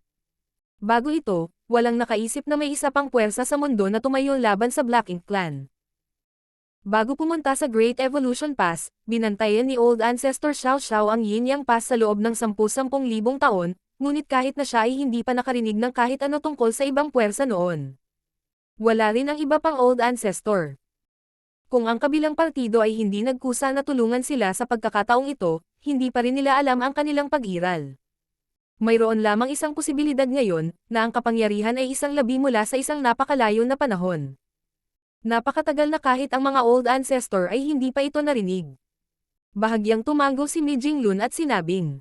Bago ito, walang nakaisip na may isa pang puwersa sa mundo na tumayo laban sa Black Ink Clan. Bago pumunta sa Great Evolution Pass, binantayan ni Old Ancestor Xiao Xiao ang Yin Yang Pass sa loob ng 10,000 taon, ngunit kahit na siya ay hindi pa nakarinig ng kahit ano tungkol sa ibang puwersa noon. Wala rin ang iba pang Old Ancestor. Kung ang kabilang partido ay hindi nagkusa na tulungan sila sa pagkakataong ito, hindi pa rin nila alam ang kanilang pag-iral. Mayroon lamang isang posibilidad ngayon, na ang kapangyarihan ay isang labi mula sa isang napakalayo na panahon. Napakatagal na kahit ang mga Old Ancestor ay hindi pa ito narinig. Bahagyang tumango si Mi Jinglun at sinabing,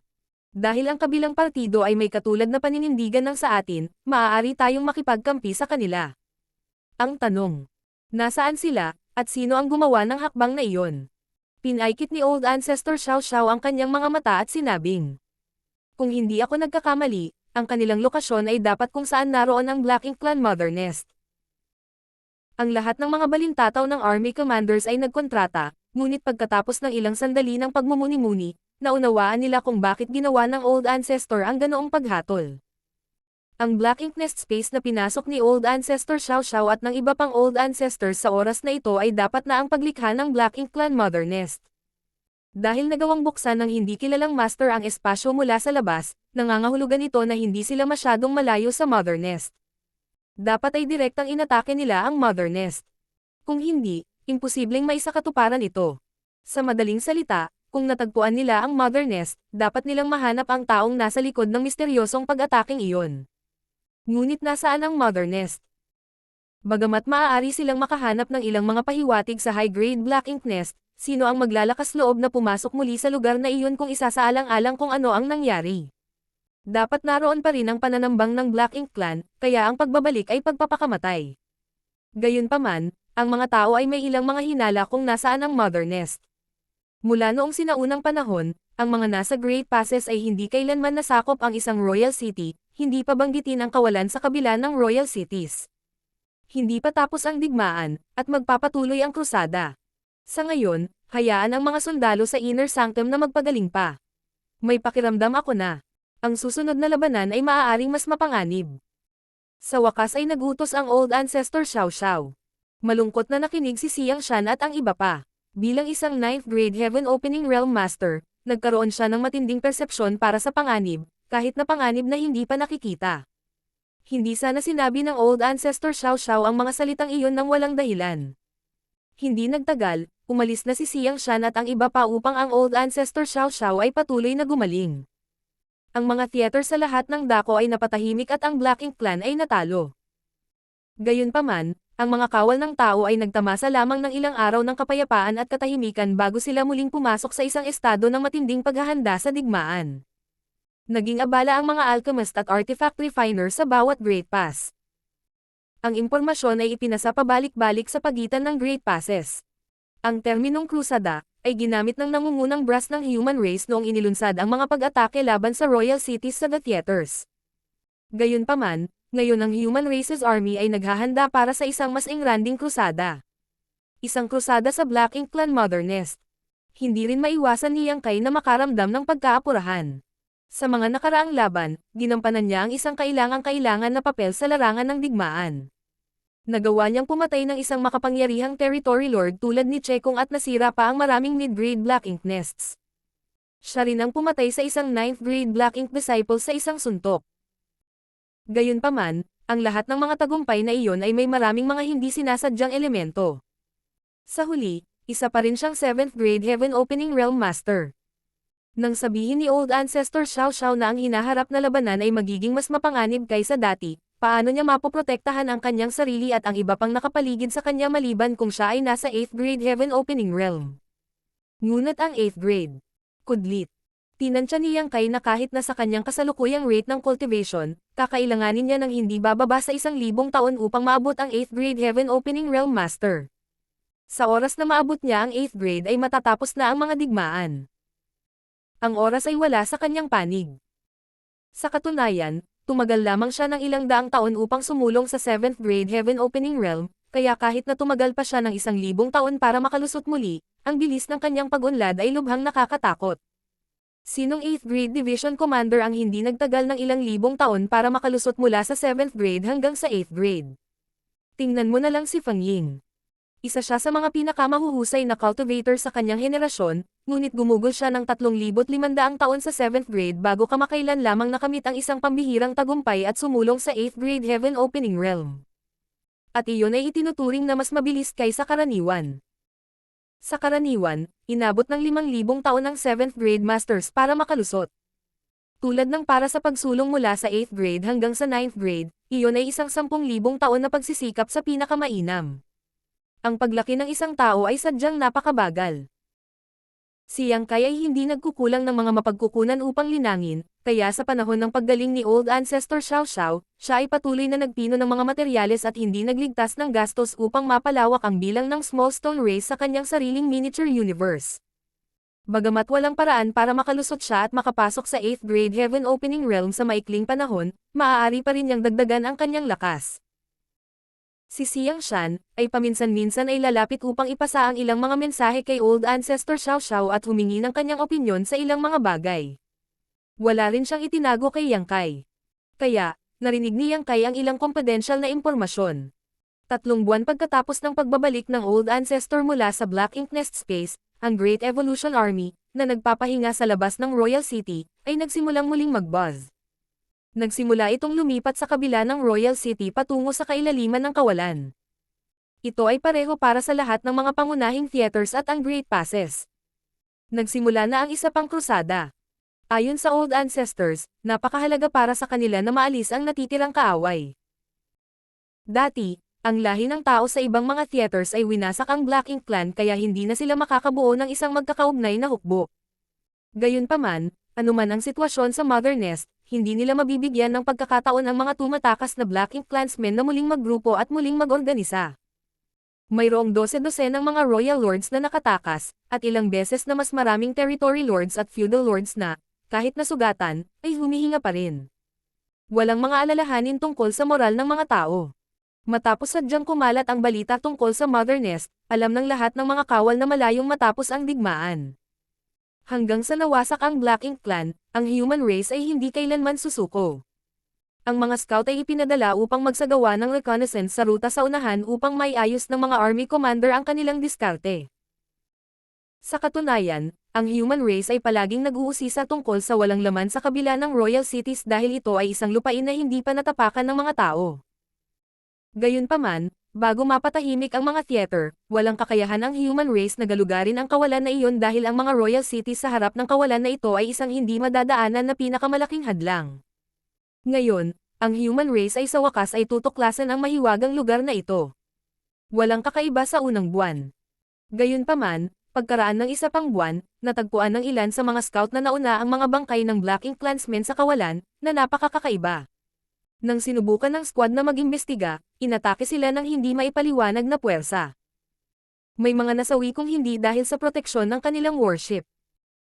dahil ang kabilang partido ay may katulad na paninindigan ng sa atin, maaari tayong makipagkampi sa kanila. Ang tanong, nasaan sila, At sino ang gumawa ng hakbang na iyon? Pinaikit ni Old Ancestor Xiao Xiao ang kanyang mga mata at sinabing, kung hindi ako nagkakamali, ang kanilang lokasyon ay dapat kung saan naroon ang Black Ink Clan Mother Nest. Ang lahat ng mga balintataw ng army commanders ay nagkontrata, ngunit pagkatapos ng ilang sandali ng pagmumuni-muni, naunawaan nila kung bakit ginawa ng Old Ancestor ang ganoong paghatol. Ang Black Ink Nest space na pinasok ni Old Ancestor Xiao Xiao at ng iba pang Old Ancestors sa oras na ito ay dapat na ang paglikha ng Black Ink Clan Mother Nest. Dahil nagawang buksan ng hindi kilalang master ang espasyo mula sa labas, nangangahulugan ito na hindi sila masyadong malayo sa Mother Nest. Dapat ay direktang inatake nila ang Mother Nest. Kung hindi, imposibleng maisakatuparan ito. Sa madaling salita, kung natagpuan nila ang Mother Nest, dapat nilang mahanap ang taong nasa likod ng misteryosong pag-ataking iyon. Ngunit nasaan ang Mother Nest? Bagamat maaari silang makahanap ng ilang mga pahiwatig sa high-grade Black Ink Nest, sino ang maglalakas loob na pumasok muli sa lugar na iyon kung isasaalang-alang kung ano ang nangyari? Dapat naroon pa rin ang pananambang ng Black Ink Clan, kaya ang pagbabalik ay pagpapakamatay. Gayunpaman, ang mga tao ay may ilang mga hinala kung nasaan ang Mother Nest. Mula noong sinaunang panahon, ang mga nasa Great Passes ay hindi kailanman nasakop ang isang royal city, hindi pa banggitin ang kawalan sa kabila ng royal cities. Hindi pa tapos ang digmaan, at magpapatuloy ang krusada. Sa ngayon, hayaan ang mga sundalo sa Inner Sanctum na magpagaling pa. May pakiramdam ako na ang susunod na labanan ay maaaring mas mapanganib. Sa wakas ay nagutos ang Old Ancestor Xiao Xiao. Malungkot na nakinig si Xiang Shan at ang iba pa. Bilang isang 9th grade Heaven Opening Realm Master, nagkaroon siya ng matinding persepsyon para sa panganib, kahit na panganib na hindi pa nakikita. Hindi sana sinabi ng Old Ancestor Xiao Xiao ang mga salitang iyon nang walang dahilan. Hindi nagtagal, umalis na si Xiang Shan at ang iba pa upang ang Old Ancestor Xiao Xiao ay patuloy na gumaling. Ang mga theater sa lahat ng dako ay napatahimik at ang Black Ink Clan ay natalo. Gayunpaman, ang mga kawal ng tao ay nagtamasa lamang ng ilang araw ng kapayapaan at katahimikan bago sila muling pumasok sa isang estado ng matinding paghahanda sa digmaan. Naging abala ang mga alchemist at artifact refiner sa bawat Great Pass. Ang impormasyon ay ipinasa pabalik-balik sa pagitan ng Great Passes. Ang terminong krusada ay ginamit ng nangungunang brass ng human race noong inilunsad ang mga pag-atake laban sa royal cities sa the theaters. Gayunpaman, ngayon ang human race's army ay naghahanda para sa isang mas engranding krusada. Isang krusada sa Black Ink Clan Mother Nest. Hindi rin maiwasan ni Yang Kai na makaramdam ng pagkaapurahan. Sa mga nakaraang laban, ginampanan niya ang isang kailangang-kailangan na papel sa larangan ng digmaan. Nagawa niyang pumatay ng isang makapangyarihang territory lord tulad ni Chekong at nasira pa ang maraming mid-grade Black Ink Nests. Siya rin ang pumatay sa isang 9th grade Black Ink disciple sa isang suntok. Gayunpaman, ang lahat ng mga tagumpay na iyon ay may maraming mga hindi sinasadyang elemento. Sa huli, isa pa rin siyang 7th grade Heaven Opening Realm Master. Nang sabihin ni Old Ancestor Xiao Xiao na ang hinaharap na labanan ay magiging mas mapanganib kaysa dati, paano niya mapoprotektahan ang kanyang sarili at ang iba pang nakapaligid sa kanya maliban kung siya ay nasa 8th grade Heaven Opening Realm? Ngunit ang 8th grade kudlit. Tinansya ni Yang Kai na kahit na sa kanyang kasalukuyang rate ng cultivation, kakailanganin niya ng hindi bababa sa 1,000 taon upang maabot ang 8th grade Heaven Opening Realm Master. Sa oras na maabot niya ang 8th grade ay matatapos na ang mga digmaan. Ang oras ay wala sa kanyang panig. Sa katunayan, tumagal lamang siya ng ilang daang taon upang sumulong sa 7th grade Heaven Opening Realm, kaya kahit na tumagal pa siya ng 1,000 taon para makalusot muli, ang bilis ng kanyang pag-unlad ay lubhang nakakatakot. Sinong 8th grade division commander ang hindi nagtagal ng ilang libong taon para makalusot mula sa 7th grade hanggang sa 8th grade? Tingnan mo na lang si Fang Ying. Isa siya sa mga pinakamahuhusay na cultivator sa kanyang henerasyon, ngunit gumugol siya ng 3,500 taon sa 7th grade bago kamakailan lamang nakamit ang isang pambihirang tagumpay at sumulong sa 8th grade Heaven Opening Realm. At iyon ay itinuturing na mas mabilis kaysa karaniwan. Sa karaniwan, inabot ng 5,000 taon ang 7th grade masters para makalusot. Tulad ng para sa pagsulong mula sa 8th grade hanggang sa 9th grade, iyon ay isang 10,000 taon na pagsisikap sa pinakamainam. Ang paglaki ng isang tao ay sadyang napakabagal. Si Yang Kai ay hindi nagkukulang ng mga mapagkukunan upang linangin, Kaya sa panahon ng paggaling ni Old Ancestor Xiao Xiao, siya ay patuloy na nagpino ng mga materyales at hindi nagligtas ng gastos upang mapalawak ang bilang ng small stone race sa kanyang sariling miniature universe. Bagamat walang paraan para makalusot siya at makapasok sa 8th grade Heaven Opening Realm sa maikling panahon, maaari pa rin niyang dagdagan ang kanyang lakas. Si Xiang Shan ay paminsan-minsan ay lalapit upang ipasa ang ilang mga mensahe kay Old Ancestor Xiao Xiao at humingi ng kanyang opinyon sa ilang mga bagay. Wala rin siyang itinago kay Yang Kai. Kaya, narinig ni Yang Kai ang ilang confidential na impormasyon. 3 buwan pagkatapos ng pagbabalik ng Old Ancestor mula sa Black Ink Nest Space, ang Great Evolution Army, na nagpapahinga sa labas ng Royal City, ay nagsimulang muling mag-buzz. Nagsimula itong lumipat sa kabila ng Royal City patungo sa kailaliman ng kawalan. Ito ay pareho para sa lahat ng mga pangunahing theaters at ang Great Passes. Nagsimula na ang isa pang krusada. Ayon sa Old Ancestors, napakahalaga para sa kanila na maalis ang natitirang kaaway. Dati, ang lahi ng tao sa ibang mga theaters ay winasak ang Black Ink Clan kaya hindi na sila makakabuo ng isang magkakaugnay na hukbo. Gayunpaman, anuman ang sitwasyon sa Mother Nest, hindi nila mabibigyan ng pagkakataon ang mga tumatakas na Black Ink Clansmen na muling maggrupo at muling mag-organisa. Mayroong 12 ng mga Royal Lords na nakatakas, at ilang beses na mas maraming Territory Lords at Feudal Lords na, kahit nasugatan, ay humihinga pa rin. Walang mga alalahanin tungkol sa moral ng mga tao. Matapos sadyang kumalat ang balita tungkol sa Mother Nest, alam ng lahat ng mga kawal na malayong matapos ang digmaan. Hanggang sa nawasak ang Black Ink Clan, ang human race ay hindi kailanman susuko. Ang mga scout ay ipinadala upang magsagawa ng reconnaissance sa ruta sa unahan upang maiayos ng mga army commander ang kanilang diskarte. Sa katunayan, ang human race ay palaging nag-uusisa tungkol sa walang laman sa kabila ng royal cities dahil ito ay isang lupain na hindi pa natapakan ng mga tao. Gayunpaman, bago mapatahimik ang mga theater, walang kakayahan ang human race na galugarin ang kawalan na iyon dahil ang mga royal cities sa harap ng kawalan na ito ay isang hindi madadaanan na pinakamalaking hadlang. Ngayon, ang human race ay sa wakas ay tutuklasan ang mahiwagang lugar na ito. Walang kakaiba sa unang buwan. Gayunpaman, pagkaraan ng isa pang buwan, natagpuan ng ilan sa mga scout na nauna ang mga bangkay ng Black Ink Clansmen sa kawalan, na napakakakaiba. Nang sinubukan ng squad na mag-imbestiga, inatake sila ng hindi maipaliwanag na puwersa. May mga nasawi kung hindi dahil sa proteksyon ng kanilang warship.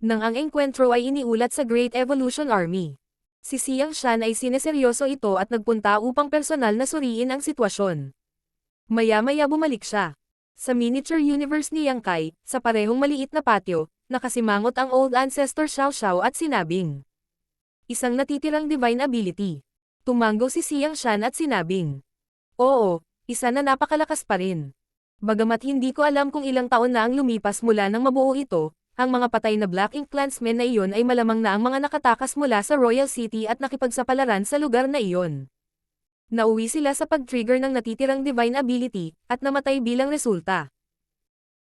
Nang ang engkwentro ay iniulat sa Great Evolution Army. Si Xiang Shan ay sineseryoso ito at nagpunta upang personal na suriin ang sitwasyon. Maya-maya bumalik siya. Sa miniature universe ni Yang Kai, sa parehong maliit na patio, nakasimangot ang Old Ancestor Xiao Xiao at sinabing, isang natitirang divine ability. Tumango si Xiang Shan at sinabing, oo, isa na napakalakas pa rin. Bagamat hindi ko alam kung ilang taon na ang lumipas mula nang mabuo ito, ang mga patay na Black Ink Clansmen na iyon ay malamang na ang mga nakatakas mula sa Royal City at nakipagsapalaran sa lugar na iyon. Nauwi sila sa pag-trigger ng natitirang divine ability, at namatay bilang resulta.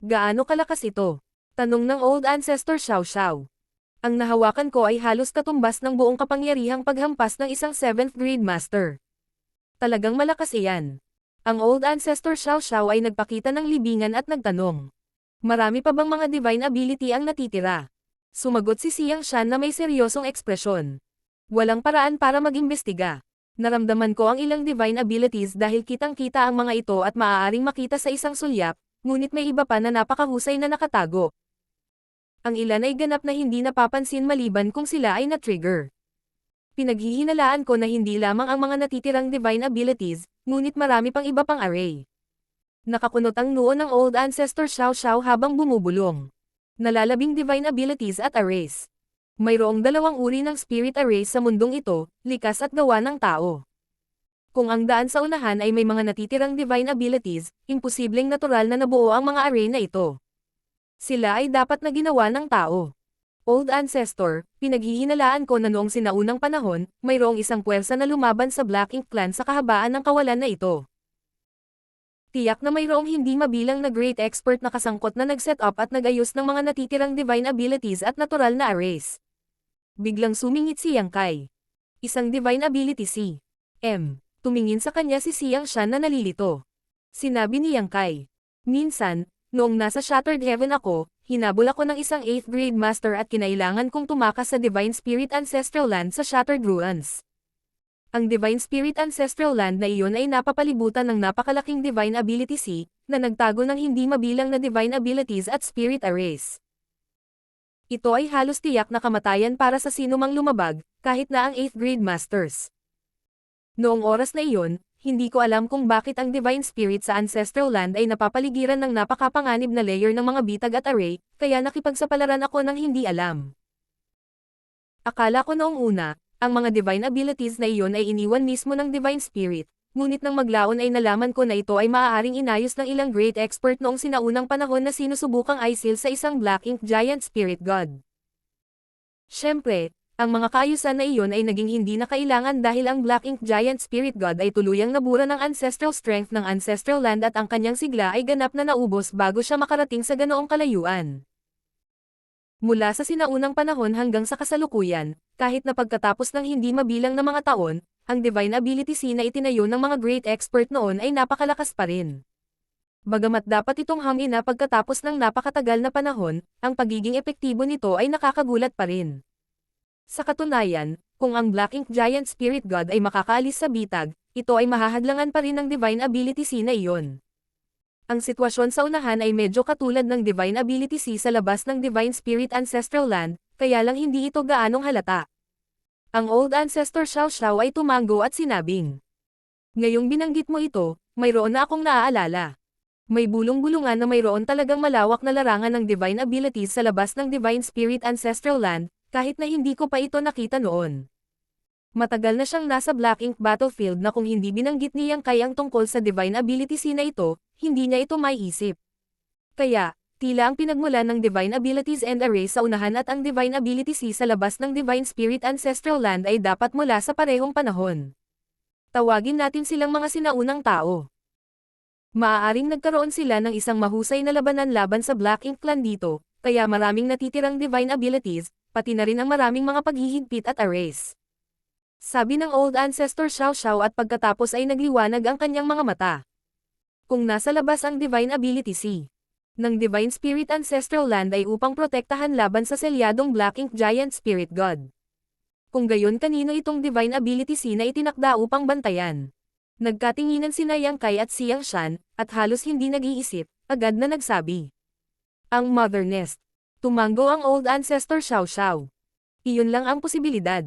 Gaano kalakas ito? Tanong ng Old Ancestor Xiao Xiao. Ang nahawakan ko ay halos katumbas ng buong kapangyarihang paghampas ng isang 7th grade master. Talagang malakas iyan. Ang Old Ancestor Xiao Xiao ay nagpakita ng libingan at nagtanong. Marami pa bang mga divine ability ang natitira? Sumagot si Xiang Shan na may seryosong ekspresyon. Walang paraan para mag-imbestiga. Naramdaman ko ang ilang divine abilities dahil kitang-kita ang mga ito at maaaring makita sa isang sulyap, ngunit may iba pa na napakahusay na nakatago. Ang ilan ay ganap na hindi napapansin maliban kung sila ay na-trigger. Pinaghihinalaan ko na hindi lamang ang mga natitirang divine abilities, ngunit marami pang iba pang array. Nakakunot ang noo ng Old Ancestor Xiao Xiao habang bumubulong. Nalalabing divine abilities at arrays. Mayroong 2 uri ng spirit arrays sa mundong ito, likas at gawa ng tao. Kung ang daan sa unahan ay may mga natitirang divine abilities, imposibleng natural na nabuo ang mga array na ito. Sila ay dapat na ginawa ng tao. Old Ancestor, pinaghihinalaan ko na noong sinaunang panahon, mayroong isang puwersa na lumaban sa Black Ink Clan sa kahabaan ng kawalan na ito. Tiyak na mayroong hindi mabilang na great expert na kasangkot na nag-set up at nag-ayos ng mga natitirang divine abilities at natural na arrays. Biglang sumingit si Yang Kai. Isang divine ability si M. Tumingin sa kanya si Xiang Shan na nalilito. Sinabi ni Yang Kai, minsan, noong nasa Shattered Heaven ako, hinabol ako ng isang 8th grade master at kinailangan kong tumakas sa Divine Spirit Ancestral Land sa Shattered Ruins. Ang Divine Spirit Ancestral Land na iyon ay napapalibutan ng napakalaking Divine Ability Sea, na nagtago ng hindi mabilang na Divine Abilities at Spirit Arrays. Ito ay halos tiyak na kamatayan para sa sinumang lumabag, kahit na ang 8th grade masters. Noong oras na iyon, hindi ko alam kung bakit ang Divine Spirit sa Ancestral Land ay napapaligiran ng napakapanganib na layer ng mga bitag at array, kaya nakipagsapalaran ako ng hindi alam. Akala ko noong una, ang mga Divine Abilities na iyon ay iniwan mismo ng Divine Spirit, ngunit nang maglaon ay nalaman ko na ito ay maaaring inayos ng ilang great expert noong sinaunang panahon na sinusubukang isil sa isang Black Ink Giant Spirit God. Siyempre, ang mga kaayusan na iyon ay naging hindi na kailangan dahil ang Black Ink Giant Spirit God ay tuluyang nabura ng ancestral strength ng Ancestral Land at ang kanyang sigla ay ganap na naubos bago siya makarating sa ganoong kalayuan. Mula sa sinaunang panahon hanggang sa kasalukuyan, kahit na pagkatapos ng hindi mabilang na mga taon, ang Divine Ability Sea na itinayo ng mga great expert noon ay napakalakas pa rin. Bagamat dapat itong hangin na pagkatapos ng napakatagal na panahon, ang pagiging epektibo nito ay nakakagulat pa rin. Sa katunayan, kung ang Black Ink Giant Spirit God ay makakaalis sa bitag, ito ay mahahadlangan pa rin ng Divine Ability Sea na iyon. Ang sitwasyon sa unahan ay medyo katulad ng Divine Ability Sea sa labas ng Divine Spirit Ancestral Land, kaya lang hindi ito gaanong halata. Ang Old Ancestor Xiao Xiao ay tumango at sinabing, "Ngayong binanggit mo ito, mayroon na akong naaalala. May bulong-bulungan na mayroon talagang malawak na larangan ng Divine Abilities sa labas ng Divine Spirit Ancestral Land, kahit na hindi ko pa ito nakita noon. Matagal na siyang nasa Black Ink Battlefield na kung hindi binanggit ni Yang Kai ang tungkol sa Divine Ability Sea na ito, hindi niya ito maiisip. Kaya, tila ang pinagmulan ng Divine Abilities and Arrays sa unahan at ang Divine Ability Sea sa labas ng Divine Spirit Ancestral Land ay dapat mula sa parehong panahon. Tawagin natin silang mga sinaunang tao. Maaaring nagkaroon sila ng isang mahusay na labanan laban sa Black Ink Clan dito, kaya maraming natitirang Divine Abilities, pati na rin ang maraming mga paghihigpit at arrays." Sabi ng Old Ancestor Xiao Xiao at pagkatapos ay nagliwanag ang kanyang mga mata. Kung nasa labas ang Divine Ability Sea ng Divine Spirit Ancestral Land ay upang protektahan laban sa selyadong Black Ink Giant Spirit God. Kung gayon kanino itong Divine Ability Sea na itinakda upang bantayan? Nagkatinginan sina Yang Kai at Xiang Shan, at halos hindi nag-iisip, agad na nagsabi. Ang Mother Nest. Tumango ang Old Ancestor Xiao Xiao. Iyon lang ang posibilidad.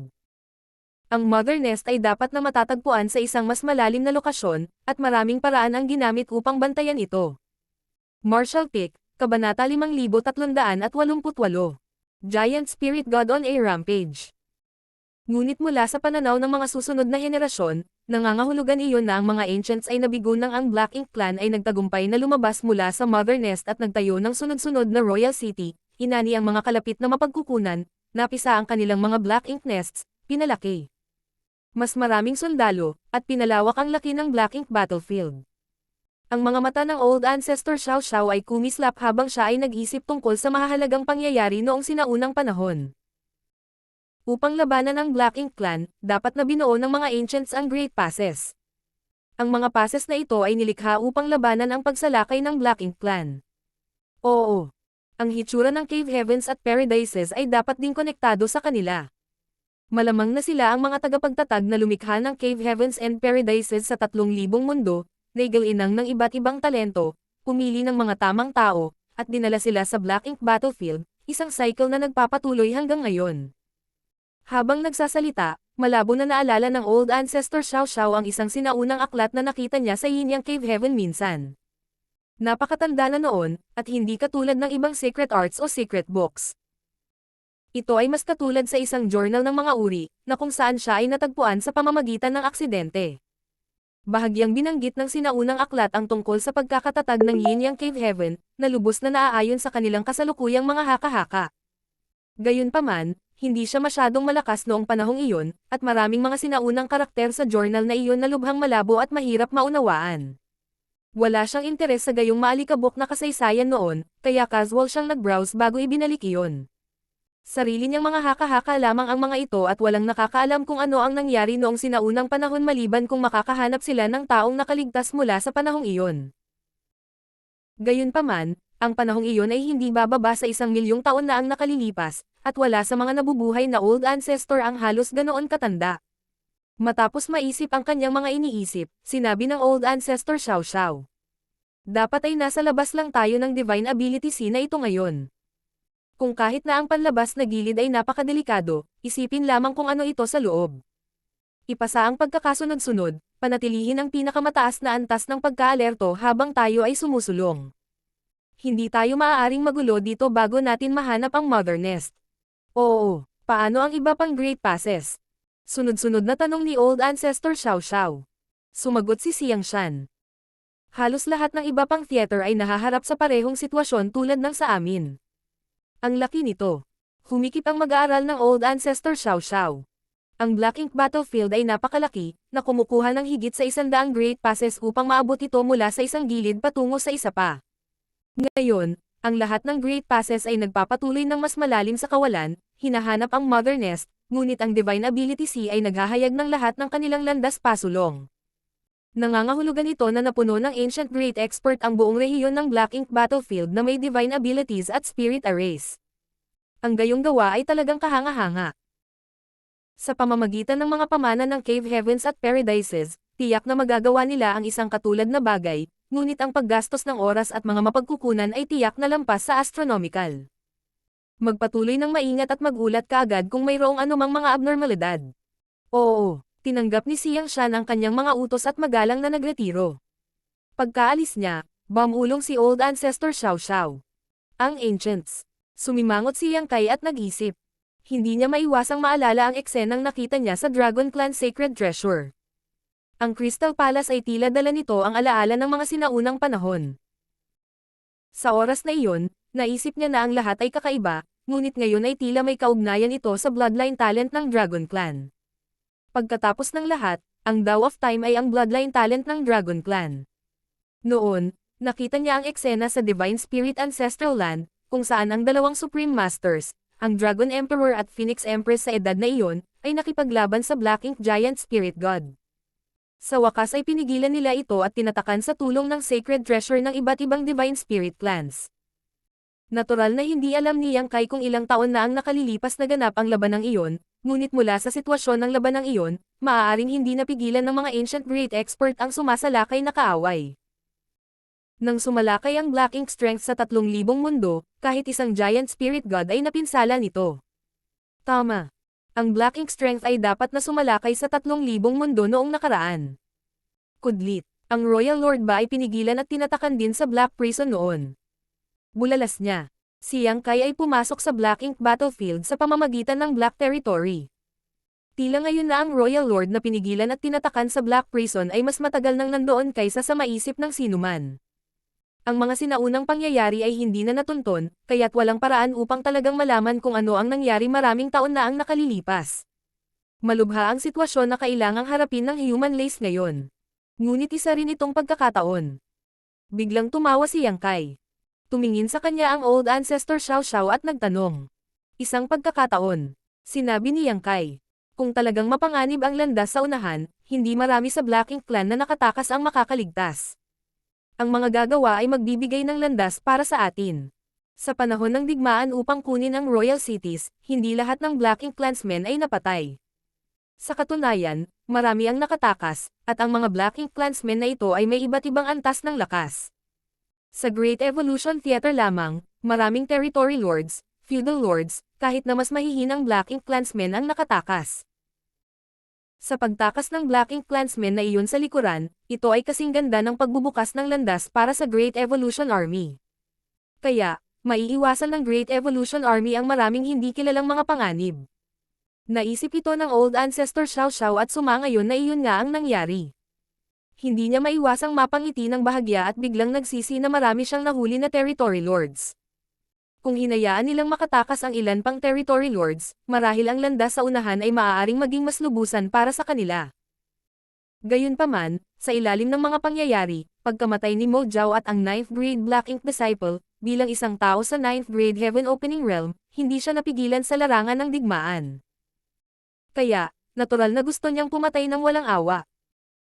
Ang Mother Nest ay dapat na matatagpuan sa isang mas malalim na lokasyon, at maraming paraan ang ginamit upang bantayan ito. Martial Peak, Kabanata 5388. Giant Spirit God on a Rampage. Ngunit mula sa pananaw ng mga susunod na henerasyon, nangangahulugan iyon na ang mga ancients ay nabigo ng ang Black Ink Clan ay nagtagumpay na lumabas mula sa Mother Nest at nagtayo ng sunod-sunod na Royal City, inani ang mga kalapit na mapagkukunan, napisa ang kanilang mga Black Ink Nests, pinalaki mas maraming sundalo, at pinalawak ang laki ng Black Ink Battlefield. Ang mga mata ng Old Ancestor Xiao Xiao ay kumislap habang siya ay nag-isip tungkol sa mahalagang pangyayari noong sinaunang panahon. Upang labanan ang Black Ink Clan, dapat na binuo ng mga ancients ang Great Passes. Ang mga passes na ito ay nilikha upang labanan ang pagsalakay ng Black Ink Clan. Oo. Ang hitsura ng Cave Heavens at Paradises ay dapat ding konektado sa kanila. Malamang na sila ang mga tagapagtatag na lumikha ng Cave Heavens and Paradises sa 3,000 mundo, naigalinang ng iba't ibang talento, pumili ng mga tamang tao, at dinala sila sa Black Ink Battlefield, isang cycle na nagpapatuloy hanggang ngayon. Habang nagsasalita, malabo na naalala ng Old Ancestor Xiao Xiao ang isang sinaunang aklat na nakita niya sa Yinyang Cave Heaven minsan. Napakatanda na noon, at hindi katulad ng ibang secret arts o secret books. Ito ay mas katulad sa isang journal ng mga uri, na kung saan siya ay natagpuan sa pamamagitan ng aksidente. Bahagyang binanggit ng sinaunang aklat ang tungkol sa pagkakatatag ng Yinyang Cave Heaven, na lubos na naaayon sa kanilang kasalukuyang mga haka-haka. Gayunpaman, hindi siya masyadong malakas noong panahong iyon, at maraming mga sinaunang karakter sa journal na iyon na lubhang malabo at mahirap maunawaan. Wala siyang interes sa gayong maalikabok na kasaysayan noon, kaya casual siyang nag-browse bago ibinalik iyon. Sarili niyang mga haka-haka lamang ang mga ito at walang nakakaalam kung ano ang nangyari noong sinaunang panahon maliban kung makakahanap sila ng taong nakaligtas mula sa panahong iyon. Gayunpaman, Ang panahong iyon ay hindi bababa sa 1,000,000 taon na ang nakalilipas, at wala sa mga nabubuhay na Old Ancestor ang halos ganoon katanda. Matapos maisip ang kanyang mga iniisip, sinabi ng Old Ancestor Xiao Xiao. Dapat ay nasa labas lang tayo ng Divine Ability Sea na ito ngayon. Kung kahit na ang panlabas na gilid ay napakadelikado, isipin lamang kung ano ito sa loob. Ipasa ang pagkakasunod-sunod, panatilihin ang pinakamataas na antas ng pagkaalerto habang tayo ay sumusulong. Hindi tayo maaaring magulo dito bago natin mahanap ang Mother Nest. Oo, paano ang iba pang Great Passes? Sunod-sunod na tanong ni Old Ancestor Xiao Xiao. Sumagot si Xiang Shan. Halos lahat ng iba pang theater ay nahaharap sa parehong sitwasyon tulad ng sa amin. Ang laki nito. Humikip ang mag-aaral ng Old Ancestor Xiao Xiao. Ang Black Ink Battlefield ay napakalaki, na kumukuha ng higit sa 100 Great Passes upang maabot ito mula sa isang gilid patungo sa isa pa. Ngayon, ang lahat ng Great Passes ay nagpapatuloy ng mas malalim sa kawalan, hinahanap ang Mother Nest, ngunit ang Divine Ability Sea ay naghahayag ng lahat ng kanilang landas pasulong. Nangangahulugan ito na napuno ng Ancient Great Expert ang buong rehiyon ng Black Ink Battlefield na may Divine Abilities at Spirit Arrays. Ang gayong gawa ay talagang kahanga-hanga. Sa pamamagitan ng mga pamana ng Cave Heavens at Paradises, tiyak na magagawa nila ang isang katulad na bagay, ngunit ang paggastos ng oras at mga mapagkukunan ay tiyak na lampas sa astronomical. Magpatuloy ng maingat at magulat kaagad kung mayroong anumang mga abnormalidad. Oo. Tinanggap ni Xiang Shan ang kanyang mga utos at magalang na nagretiro. Pagkaalis niya, bumulong si Old Ancestor Xiao Xiao. Ang Ancients. Sumimangot si Yang Kai at nag-isip. Hindi niya maiwasang maalala ang eksenang nakita niya sa Dragon Clan Sacred Treasure. Ang Crystal Palace ay tila dala nito ang alaala ng mga sinaunang panahon. Sa oras na iyon, naisip niya na ang lahat ay kakaiba, ngunit ngayon ay tila may kaugnayan ito sa bloodline talent ng Dragon Clan. Pagkatapos ng lahat, ang Dao of Time ay ang bloodline talent ng Dragon Clan. Noon, nakita niya ang eksena sa Divine Spirit Ancestral Land, kung saan ang dalawang Supreme Masters, ang Dragon Emperor at Phoenix Empress sa edad na iyon, ay nakipaglaban sa Black Ink Giant Spirit God. Sa wakas ay pinigilan nila ito at tinatakan sa tulong ng Sacred Treasure ng iba't ibang Divine Spirit Clans. Natural na hindi alam ni Yang Kai kung ilang taon na ang nakalilipas na ganap ang labanang iyon, ngunit mula sa sitwasyon ng labanang iyon, maaaring hindi napigilan ng mga Ancient Great Expert ang sumasalakay na kaaway. Nang sumalakay ang Black Ink Strength sa 3,000 mundo, kahit isang Giant Spirit God ay napinsala nito. Tama. Ang Black Ink Strength ay dapat na sumalakay sa 3,000 mundo noong nakaraan. Kudlit. Ang Royal Lord ba ay pinigilan at tinatakan din sa Black Prison noon? Bulalas niya. Si Yang Kai ay pumasok sa Black Ink Battlefield sa pamamagitan ng Black Territory. Tila ngayon na ang Royal Lord na pinigilan at tinatakan sa Black Prison ay mas matagal nang nandoon kaysa sa maisip ng sinuman. Ang mga sinaunang pangyayari ay hindi na natunton, kaya't walang paraan upang talagang malaman kung ano ang nangyari maraming taon na ang nakalilipas. Malubha ang sitwasyon na kailangang harapin ng human race ngayon. Ngunit isa rin itong pagkakataon. Biglang tumawa si Yang Kai. Tumingin sa kanya ang Old Ancestor Xiao Xiao at nagtanong. Isang pagkakataon. Sinabi ni Yang Kai. Kung talagang mapanganib ang landas sa unahan, hindi marami sa Black Ink Clan na nakatakas ang makakaligtas. Ang mga gagawa ay magbibigay ng landas para sa atin. Sa panahon ng digmaan upang kunin ang Royal Cities, hindi lahat ng Black Ink Clansmen ay napatay. Sa katunayan, marami ang nakatakas, at ang mga Black Ink Clansmen na ito ay may iba't ibang antas ng lakas. Sa Great Evolution Theater lamang, maraming Territory Lords, Feudal Lords, kahit na mas mahihinang Black Ink Clansmen ang nakatakas. Sa pagtakas ng Black Ink Clansmen na iyon sa likuran, ito ay kasing ganda ng pagbubukas ng landas para sa Great Evolution Army. Kaya, maiiwasan ng Great Evolution Army ang maraming hindi kilalang mga panganib. Naisip ito ng Old Ancestor Xiao Xiao at sumangayon na iyon nga ang nangyari. Hindi niya maiwasang mapangiti ng bahagya at biglang nagsisi na marami siyang nahuli na Territory Lords. Kung hinayaan nilang makatakas ang ilan pang Territory Lords, marahil ang landas sa unahan ay maaaring maging mas lubusan para sa kanila. Gayunpaman, sa ilalim ng mga pangyayari, pagkamatay ni Mo Jiao at ang 9th Grade Black Ink Disciple, bilang isang tao sa 9th Grade Heaven Opening Realm, hindi siya napigilan sa larangan ng digmaan. Kaya, natural na gusto niyang pumatay ng walang awa.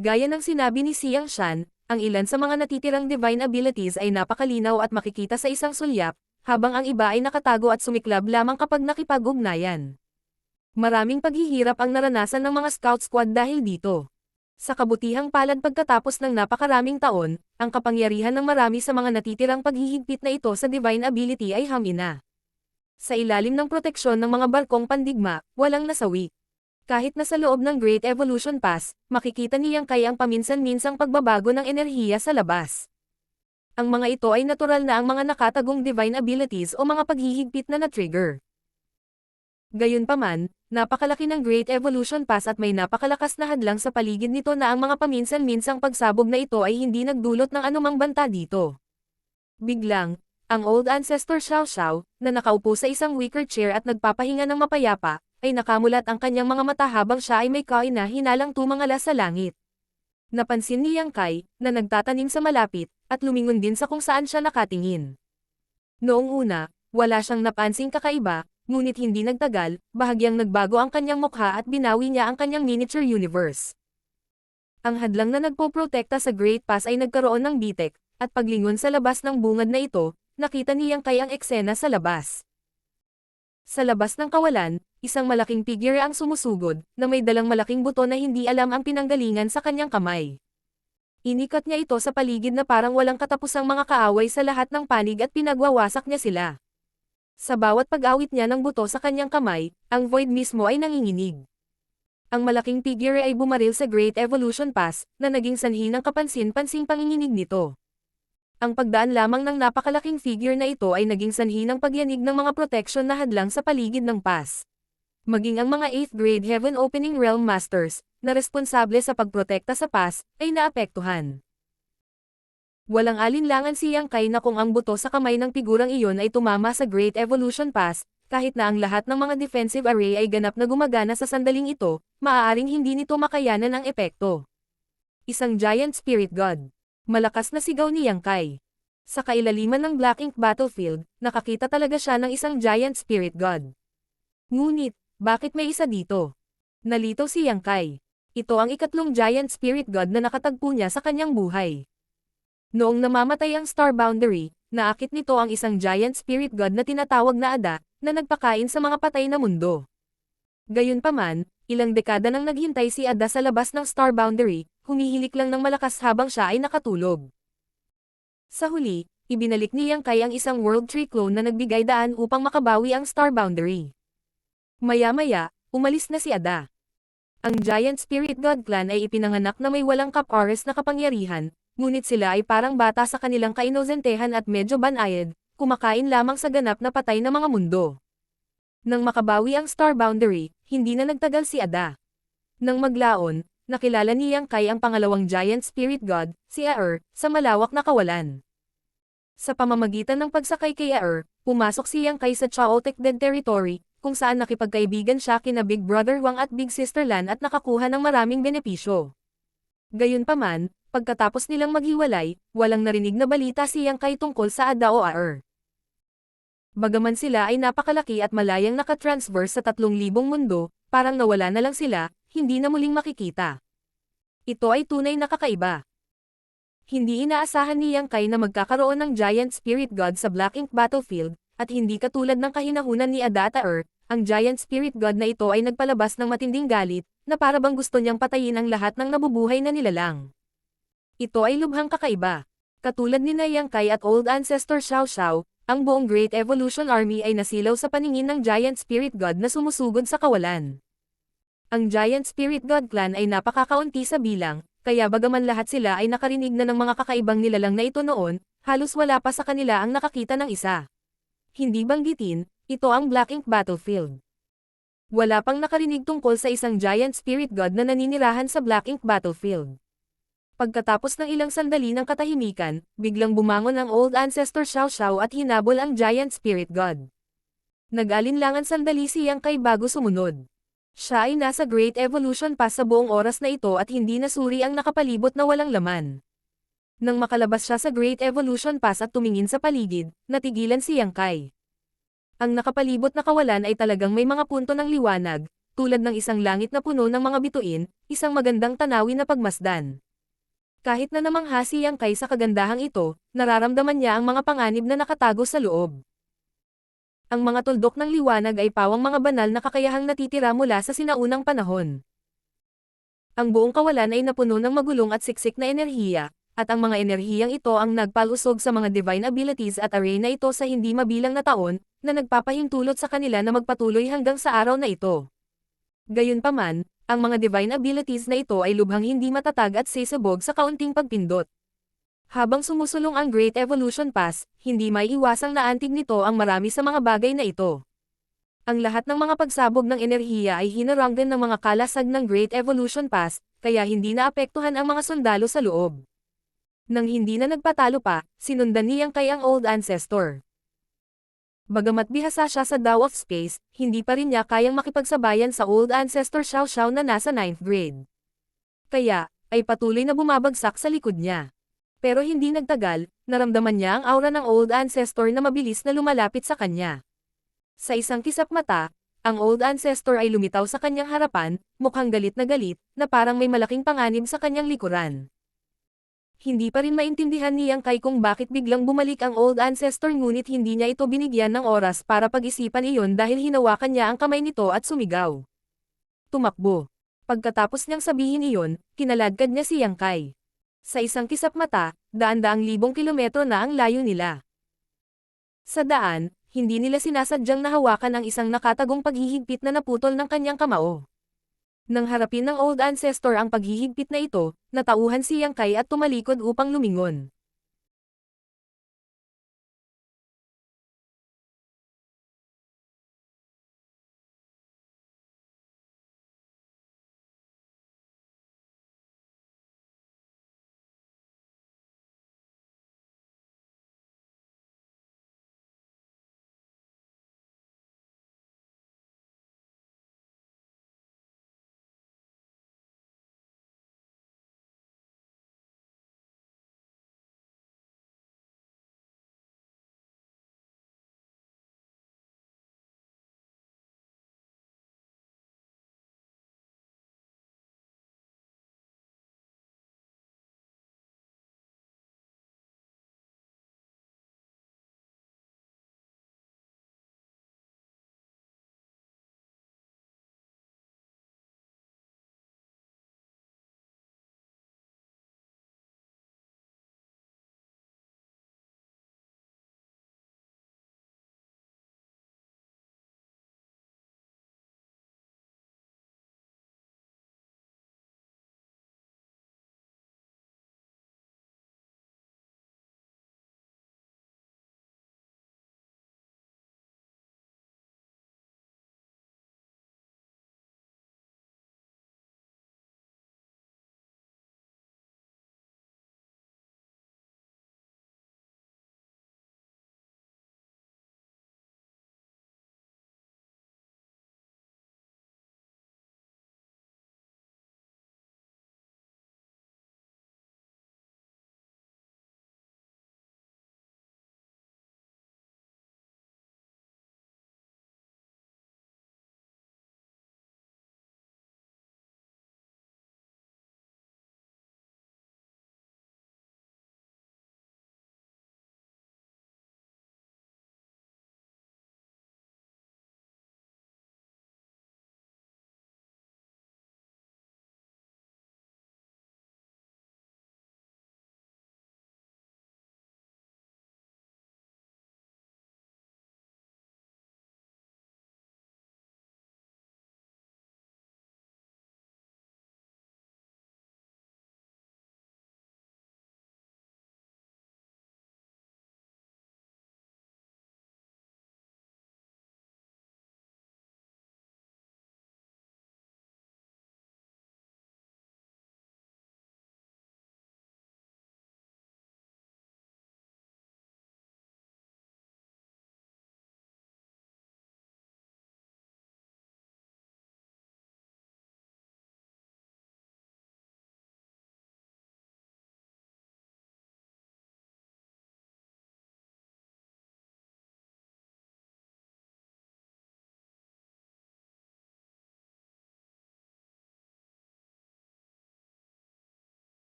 Gaya ng sinabi ni Xiang Shan, Ang ilan sa mga natitirang divine abilities ay napakalinaw at makikita sa isang sulyap, habang ang iba ay nakatago at sumiklab lamang kapag nakipag-ugnayan. Maraming paghihirap ang naranasan ng mga scout squad dahil dito. Sa kabutihang palad pagkatapos ng napakaraming taon, ang kapangyarihan ng marami sa mga natitirang paghihigpit na ito sa divine ability ay hamina. Sa ilalim ng proteksyon ng mga barkong pandigma, walang nasawi. Kahit na sa loob ng Great Evolution Pass, makikita niyang kaya ang paminsan-minsang pagbabago ng enerhiya sa labas. Ang mga ito ay natural na ang mga nakatagong divine abilities o mga paghihigpit na na-trigger. Gayunpaman, napakalaki ng Great Evolution Pass at may napakalakas na hadlang sa paligid nito na ang mga paminsan-minsang pagsabog na ito ay hindi nagdulot ng anumang banta dito. Biglang, ang Old Ancestor Xiao Xiao, na nakaupo sa isang wicker chair at nagpapahinga ng mapayapa, ay nakamulat ang kanyang mga mata habang siya ay may kain na hinalang tumangala sa langit. Napansin ni Yang Kai, na nagtatanim sa malapit, at lumingon din sa kung saan siya nakatingin. Noong una, wala siyang napansing kakaiba, ngunit hindi nagtagal, bahagyang nagbago ang kanyang mukha at binawi niya ang kanyang miniature universe. Ang hadlang na nagpoprotekta sa Great Pass ay nagkaroon ng bitek, at paglingon sa labas ng bungad na ito, nakita ni Yang Kai ang eksena sa labas. Sa labas ng kawalan, isang malaking figure ang sumusugod, na may dalang malaking buto na hindi alam ang pinanggalingan sa kanyang kamay. Inikat niya ito sa paligid na parang walang katapusang mga kaaway sa lahat ng panig at pinagwawasak niya sila. Sa bawat pag-awit niya ng buto sa kanyang kamay, ang void mismo ay nanginginig. Ang malaking figure ay bumaril sa Great Evolution Pass, na naging sanhi ng kapansin-pansing panginginig nito. Ang pagdaan lamang ng napakalaking figure na ito ay naging sanhi ng pagyanig ng mga protection na hadlang sa paligid ng pass. Maging ang mga 8th grade Heaven Opening Realm Masters, na responsable sa pagprotekta sa pass, ay naapektuhan. Walang alinlangan si Yang Kai na kung ang buto sa kamay ng figurang iyon ay tumama sa Great Evolution Pass, kahit na ang lahat ng mga defensive array ay ganap na gumagana sa sandaling ito, maaaring hindi nito makayanan ang epekto. Isang Giant Spirit God. Malakas na sigaw ni Yang Kai. Sa kailaliman ng Black Ink Battlefield, nakakita talaga siya ng isang Giant Spirit God. Ngunit, bakit may isa dito? Nalito si Yang Kai. Ito ang ikatlong Giant Spirit God na nakatagpo niya sa kanyang buhay. Noong namamatay ang Star Boundary, naakit nito ang isang Giant Spirit God na tinatawag na Ada, na nagpakain sa mga patay na mundo. Gayunpaman, ilang dekada nang naghintay si Ada sa labas ng Star Boundary, humihilik lang ng malakas habang siya ay nakatulog. Sa huli, ibinalik ni Yang Kai ang isang World Tree clone na nagbigay daan upang makabawi ang Star Boundary. Maya-maya, umalis na si Ada. Ang Giant Spirit God Clan ay ipinanganak na may walang kap-ares na kapangyarihan, ngunit sila ay parang bata sa kanilang kainosentehan at medyo banayad, kumakain lamang sa ganap na patay na mga mundo. Nang makabawi ang Star Boundary, hindi na nagtagal si Ada. Nang maglaon, nakilala ni Yang Kai ang pangalawang Giant Spirit God, si Aer, sa malawak na kawalan. Sa pamamagitan ng pagsakay kay Aer, pumasok si Yang Kai sa Chaotic Dead Territory, kung saan nakipagkaibigan siya kina Big Brother Wang at Big Sister Lan at nakakuha ng maraming benepisyo. Gayunpaman, pagkatapos nilang maghiwalay, walang narinig na balita si Yang Kai tungkol sa Ada o Aer. Bagaman sila ay napakalaki at malayang nakatransverse sa 3,000 mundo, parang nawala na lang sila, hindi na muling makikita. Ito ay tunay na kakaiba. Hindi inaasahan ni Yang Kai na magkakaroon ng Giant Spirit God sa Black Ink Battlefield, at hindi katulad ng kahinahunan ni Ada at Aer, ang Giant Spirit God na ito ay nagpalabas ng matinding galit, na para bang gusto niyang patayin ang lahat ng nabubuhay na nilalang. Ito ay lubhang kakaiba. Katulad ni Yang Kai at Old Ancestor Xiao Xiao, ang buong Great Evolution Army ay nasilaw sa paningin ng Giant Spirit God na sumusugod sa kawalan. Ang Giant Spirit God Clan ay napakakaunti sa bilang, kaya bagaman lahat sila ay nakarinig na ng mga kakaibang nilalang na ito noon, halos wala pa sa kanila ang nakakita ng isa. Hindi banggitin, ito ang Black Ink Battlefield. Wala pang nakarinig tungkol sa isang Giant Spirit God na naninirahan sa Black Ink Battlefield. Pagkatapos ng ilang sandali ng katahimikan, biglang bumangon ang Old Ancestor Xiao Xiao at hinabol ang Giant Spirit God. Nag-alinlangan sandali si Yang Kai bago sumunod. Siya ay nasa Great Evolution Pass sa buong oras na ito at hindi nasuri ang nakapalibot na walang laman. Nang makalabas siya sa Great Evolution Pass at tumingin sa paligid, natigilan si Yang Kai. Ang nakapalibot na kawalan ay talagang may mga punto ng liwanag, tulad ng isang langit na puno ng mga bituin, isang magandang tanawin na pagmasdan. Kahit na namangha si Yang Kai sa kagandahang ito, nararamdaman niya ang mga panganib na nakatago sa loob. Ang mga tuldok ng liwanag ay pawang mga banal na kakayahang natitira mula sa sinaunang panahon. Ang buong kawalan ay napuno ng magulong at siksik na enerhiya, at ang mga enerhiyang ito ang nagpalusog sa mga divine abilities at array na ito sa hindi mabilang na taon, na nagpapahintulot sa kanila na magpatuloy hanggang sa araw na ito. Gayunpaman, ang mga divine abilities na ito ay lubhang hindi matatag at sisabog sa kaunting pagpindot. Habang sumusulong ang Great Evolution Pass, hindi may iwasang naantig nito ang marami sa mga bagay na ito. Ang lahat ng mga pagsabog ng enerhiya ay hinarang din ng mga kalasag ng Great Evolution Pass, kaya hindi naapektuhan ang mga sundalo sa loob. Nang hindi na nagpatalo pa, sinundan niyang kay ang Old Ancestor. Bagamat bihasa siya sa Tao of Space, hindi pa rin niya kayang makipagsabayan sa Old Ancestor Xiao Xiao na nasa 9th grade. Kaya, ay patuloy na bumabagsak sa likod niya. Pero hindi nagtagal, naramdaman niya ang aura ng Old Ancestor na mabilis na lumalapit sa kanya. Sa isang kisap mata, ang Old Ancestor ay lumitaw sa kanyang harapan, mukhang galit na parang may malaking panganib sa kanyang likuran. Hindi pa rin maintindihan ni Yang Kai kung bakit biglang bumalik ang Old Ancestor ngunit hindi niya ito binigyan ng oras para pag-isipan iyon dahil hinawakan niya ang kamay nito at sumigaw. Tumakbo. Pagkatapos niyang sabihin iyon, kinaladkad niya si Yang Kai. Sa isang kisap mata, daan-daang libong kilometro na ang layo nila. Sa daan, hindi nila sinasadyang nahawakan ang isang nakatagong paghihigpit na naputol ng kanyang kamao. Nang harapin ng Old Ancestor ang paghihigpit na ito, natauhan si Yang Kai at tumalikod upang lumingon.